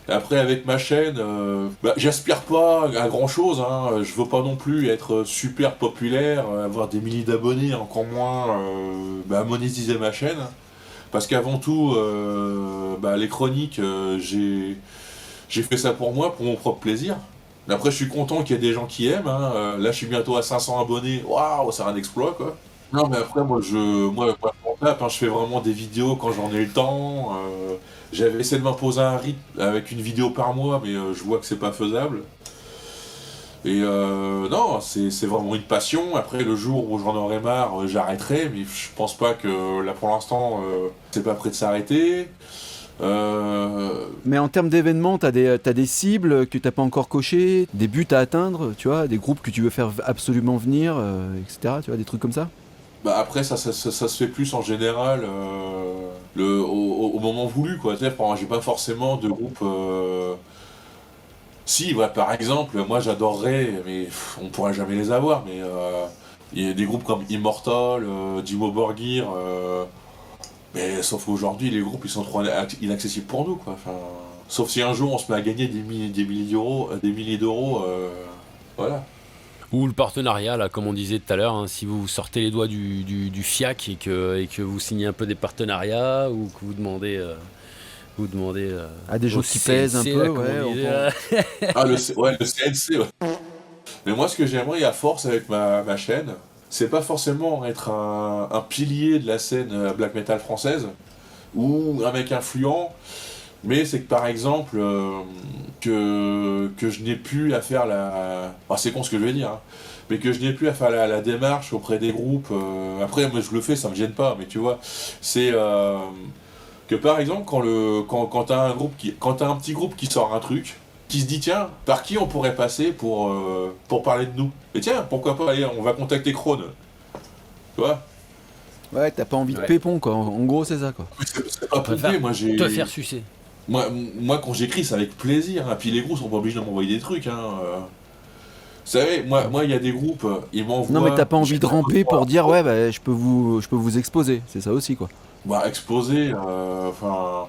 Après, avec ma chaîne, j'aspire pas à grand chose. Hein. Je veux pas non plus être super populaire, avoir des milliers d'abonnés, encore moins monétiser ma chaîne. Parce qu'avant tout, les chroniques, j'ai fait ça pour moi, pour mon propre plaisir. Mais après, je suis content qu'il y ait des gens qui aiment. Hein. Là, je suis bientôt à 500 abonnés. Waouh, c'est un exploit, quoi. Non, mais après, moi, je fais vraiment des vidéos quand j'en ai le temps. J'avais essayé de m'imposer un rythme avec une vidéo par mois, mais je vois que c'est pas faisable. Et non, c'est vraiment une passion. Après, le jour où j'en aurai marre, j'arrêterai. Mais je pense pas que, là, pour l'instant, c'est pas prêt de s'arrêter. Mais en termes d'événements, t'as des cibles que t'as pas encore cochées, des buts à atteindre, tu vois, des groupes que tu veux faire absolument venir, etc. Tu vois, des trucs comme ça. Après, ça se fait plus en général au moment voulu, quoi. C'est-à-dire, j'ai pas forcément de groupe. Si, par exemple, moi j'adorerais, mais on pourra jamais les avoir. Mais il y a des groupes comme Immortal, Dimmu Borgir. Mais sauf qu'aujourd'hui, les groupes ils sont trop inaccessibles pour nous, quoi. Enfin, sauf si un jour on se met à gagner des milliers d'euros, voilà. Ou le partenariat, là, comme on disait tout à l'heure, hein, si vous sortez les doigts du FIAC et que vous signez un peu des partenariats ou que vous demandez à des gens qui pèsent un peu, le CNC, ouais. Mais moi, ce que j'aimerais à force avec ma chaîne, c'est pas forcément être un pilier de la scène black metal française ou un mec influent, mais c'est que par exemple que je n'ai plus à faire c'est con ce que je vais dire, hein, mais que je n'ai plus à faire la démarche auprès des groupes. Après, moi je le fais, ça me gêne pas, mais tu vois, c'est que par exemple quand t'as un petit groupe qui sort un truc, qui se dit tiens, par qui on pourrait passer pour parler de nous. Et tiens, pourquoi pas, allez, on va contacter Krone. Tu vois ? Ouais, t'as pas envie de pépon, quoi. En gros, c'est ça, quoi. C'est pas pomper, moi j'ai... Te faire sucer. Moi quand j'écris, c'est avec plaisir. Hein. Puis les groupes sont pas obligés de m'envoyer des trucs. Hein. savez, moi, il y a des groupes, ils m'envoient... Non, mais t'as pas envie de ramper pour dire, ouais, bah, je peux vous exposer. C'est ça aussi, quoi. Bah, exposer, enfin...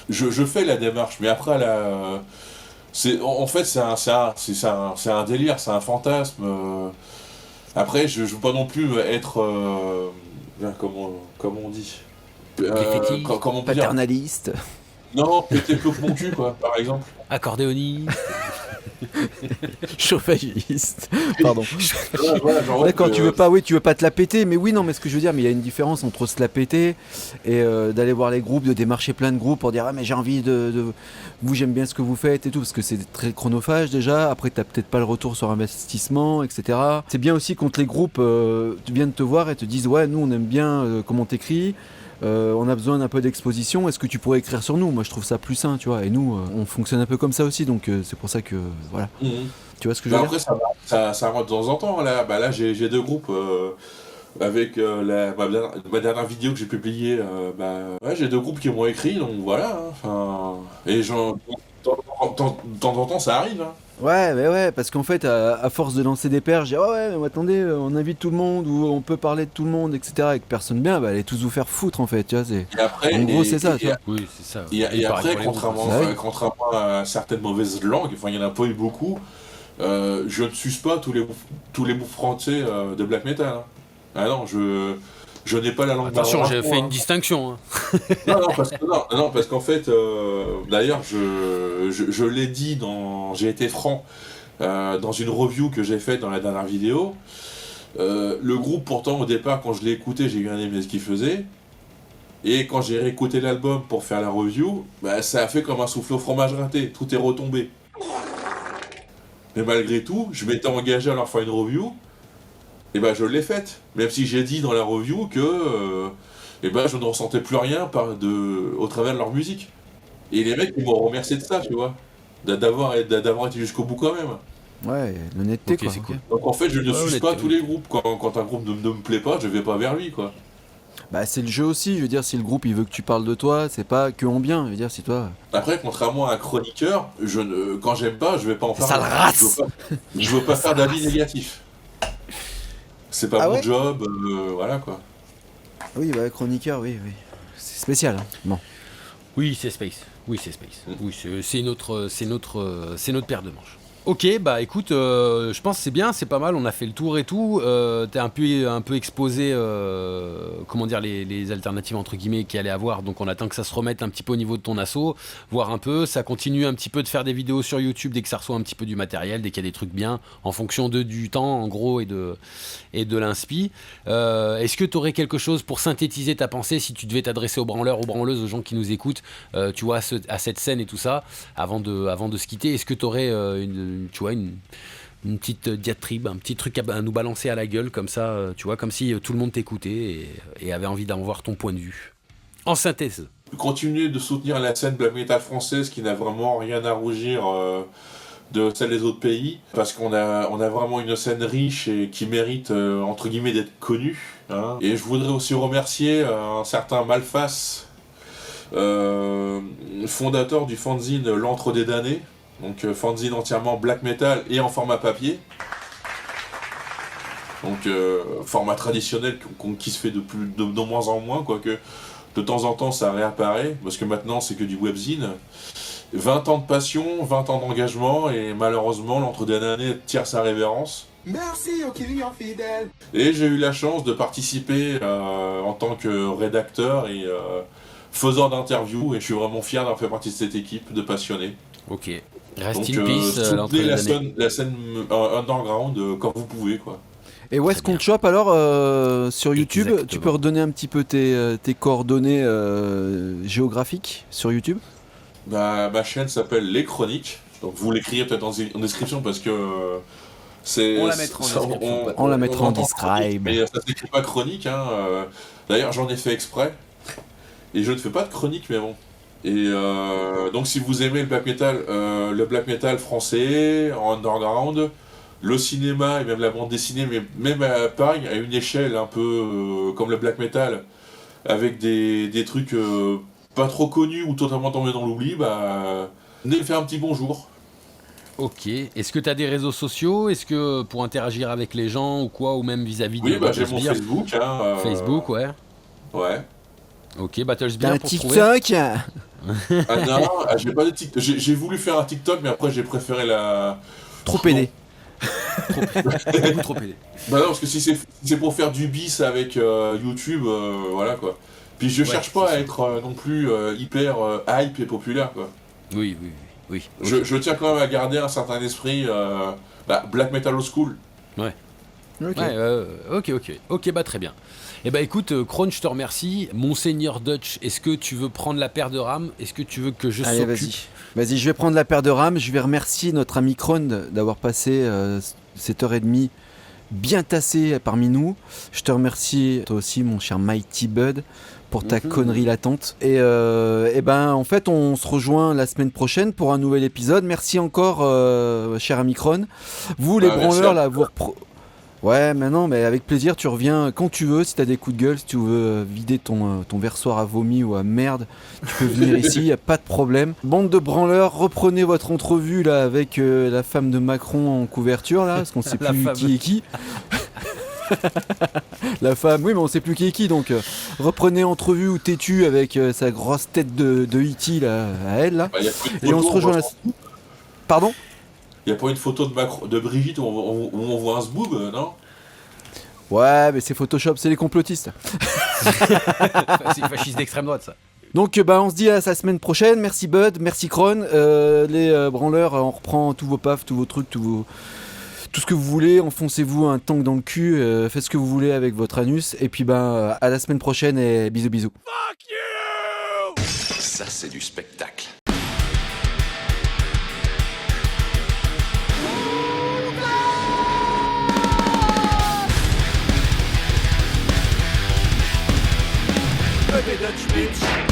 Je fais la démarche, mais après, en fait, c'est un délire, c'est un fantasme. Après, je veux pas non plus être... comment on dit comment on peut dire paternaliste. Non, péter le mon cul, quoi, par exemple. Accordéoniste. Chauffagiste. Pardon. Genre, D'accord, tu veux pas te la péter, mais oui, non, mais ce que je veux dire, mais il y a une différence entre se la péter et d'aller voir les groupes, de démarcher plein de groupes pour dire ah mais j'ai envie de vous, j'aime bien ce que vous faites et tout, parce que c'est très chronophage déjà. Après, t'as peut-être pas le retour sur investissement, etc. C'est bien aussi quand les groupes viennent te voir et te disent ouais, nous on aime bien comment t'écris. On a besoin d'un peu d'exposition, est-ce que tu pourrais écrire sur nous? Moi je trouve ça plus sain, tu vois, et nous on fonctionne un peu comme ça aussi, donc c'est pour ça que voilà. Tu vois ce que je veux dire? Après ça rentre de temps en temps, là j'ai deux groupes avec ma dernière vidéo que j'ai publiée, j'ai deux groupes qui m'ont écrit, donc voilà, et de temps en temps ça arrive, hein. Ouais, parce qu'en fait, à force de lancer des perches, je dis ouais, mais attendez, on invite tout le monde, ou on peut parler de tout le monde, etc. Et que personne bien, allez tous vous faire foutre en fait, tu vois. En gros, c'est ça, tu vois. Oui, c'est ça. Et après, contrairement à certaines mauvaises langues, il n'y en a pas eu beaucoup, je ne suce pas tous les mots français de black metal. Hein. Ah non, je n'ai pas la langue. Attention, j'ai fait une distinction. Hein. Non, parce qu'en fait, d'ailleurs, je l'ai dit j'ai été franc dans une review que j'ai faite dans la dernière vidéo. Le groupe, pourtant, au départ, quand je l'ai écouté, j'ai bien aimé ce qu'il faisait. Et quand j'ai réécouté l'album pour faire la review, ça a fait comme un souffle au fromage raté. Tout est retombé. Mais malgré tout, je m'étais engagé à leur faire une review. Et je l'ai faite, même si j'ai dit dans la review que je ne ressentais plus rien au travers de leur musique. Et les mecs ils m'ont remercié de ça, tu vois, d'avoir été jusqu'au bout quand même. Ouais, l'honnêteté quoi. C'est cool. Donc en fait je ne suce pas tous les groupes, quand un groupe ne me plaît pas, je vais pas vers lui quoi. C'est le jeu aussi, je veux dire, si le groupe il veut que tu parles de toi, c'est pas que en bien, je veux dire, si toi... Après, contrairement à un chroniqueur, quand j'aime pas, je vais pas en faire... Sale race. Je veux pas faire d'avis négatif. C'est pas mon job, voilà quoi. Oui, chroniqueur, oui. C'est spécial, hein. Bon. Oui, c'est Space. Oui, c'est notre paire de manches. Ok, écoute, je pense que c'est bien, c'est pas mal, on a fait le tour et tout. T'es un peu exposé, comment dire, les alternatives entre guillemets qu'il allait avoir. Donc on attend que ça se remette un petit peu au niveau de ton assaut, voir un peu. Ça continue un petit peu de faire des vidéos sur YouTube dès que ça reçoit un petit peu du matériel, dès qu'il y a des trucs bien, en fonction du temps en gros et de l'inspi. Est-ce que t'aurais quelque chose pour synthétiser ta pensée si tu devais t'adresser aux branleurs, aux branleuses, aux gens qui nous écoutent, tu vois, à cette scène et tout ça, avant de se quitter? Est-ce que t'aurais une petite diatribe, un petit truc à nous balancer à la gueule comme ça, tu vois, comme si tout le monde t'écoutait et avait envie d'en voir ton point de vue. En synthèse. Continuer de soutenir la scène black metal française qui n'a vraiment rien à rougir de celle des autres pays, parce qu'on a vraiment une scène riche et qui mérite entre guillemets d'être connue. Hein. Et je voudrais aussi remercier un certain Malface, fondateur du fanzine L'Antre des Damnés. Donc fanzine entièrement black metal et en format papier. Donc format traditionnel qui se fait de moins en moins, quoique de temps en temps ça réapparaît, parce que maintenant c'est que du webzine. 20 ans de passion, 20 ans d'engagement, et malheureusement l'Entre des Damnés tire sa révérence. Merci aux clients fidèles. Et j'ai eu la chance de participer en tant que rédacteur et faiseur d'interviews, et je suis vraiment fier d'avoir fait partie de cette équipe de passionnés. Ok. Rest donc, in peace, soutenez la scène underground quand vous pouvez, quoi. Et où est-ce qu'on te chope alors sur YouTube? Exactement. Tu peux redonner un petit peu tes coordonnées géographiques sur YouTube? Ma chaîne s'appelle Les Chroniques, donc vous l'écrivez peut-être en description parce que on la mettra en description. On la mettra en describe. Mais ça s'écrit pas chronique, hein. D'ailleurs j'en ai fait exprès, et je ne fais pas de chronique, mais bon. Et donc si vous aimez le black metal français, en underground, le cinéma et même la bande dessinée, mais même pareil, à une échelle un peu comme le black metal, avec des trucs pas trop connus ou totalement tombés dans l'oubli, venez me faire un petit bonjour. Ok. Est-ce que tu as des réseaux sociaux? Est-ce que pour interagir avec les gens ou quoi, ou même vis-à-vis Oui, de bah j'ai mon Battlesbeer? Facebook. Facebook, ouais. Ouais. Ok, Battlesbeer T'as un pour trouver. TikTok? Ah non, j'ai pas de TikTok. J'ai voulu faire un TikTok, mais après j'ai préféré la. Trop pédé. Beaucoup trop pédé. Bah non, parce que si c'est pour faire du bis avec YouTube, voilà quoi. Puis je cherche pas à être non plus hyper hype et populaire quoi. Oui. Je tiens quand même à garder un certain esprit Black Metal Old School. Ouais. Ok. Ouais, ok, bah très bien. Eh bah écoute, Kron, je te remercie. Monseigneur Dutch, est-ce que tu veux prendre la paire de rames? Est-ce que tu veux que je Allez, s'occupe? Vas-y, je vais prendre la paire de rames. Je vais remercier notre ami Kron d'avoir passé cette heure et demie bien tassée parmi nous. Je te remercie toi aussi, mon cher Mighty Bud, pour ta connerie latente. Et ben, en fait, on se rejoint la semaine prochaine pour un nouvel épisode. Merci encore, cher ami Kron. Vous, les branleurs, là, vous Ouais, mais non, mais avec plaisir, tu reviens quand tu veux, si t'as des coups de gueule, si tu veux vider ton versoir à vomi ou à merde, tu peux venir ici, y a pas de problème. Bande de branleurs, reprenez votre entrevue là avec la femme de Macron en couverture là, parce qu'on sait plus qui est qui. La femme, oui, mais on sait plus qui est qui, donc reprenez entrevue ou têtu avec sa grosse tête de E.T. là, à elle là. Bah, et on se rejoint là. Pardon? Y a pas une photo de Brigitte où on voit un sboob, non? Ouais, mais c'est Photoshop, c'est les complotistes. C'est fasciste d'extrême droite, ça. Donc on se dit à la semaine prochaine. Merci Bud, merci Kron. Les branleurs, on reprend tous vos pafs, tous vos trucs, tout ce que vous voulez. Enfoncez-vous un tank dans le cul, faites ce que vous voulez avec votre anus. Et puis à la semaine prochaine et bisous bisous. Fuck you! Ça c'est du spectacle. Dutch bitch.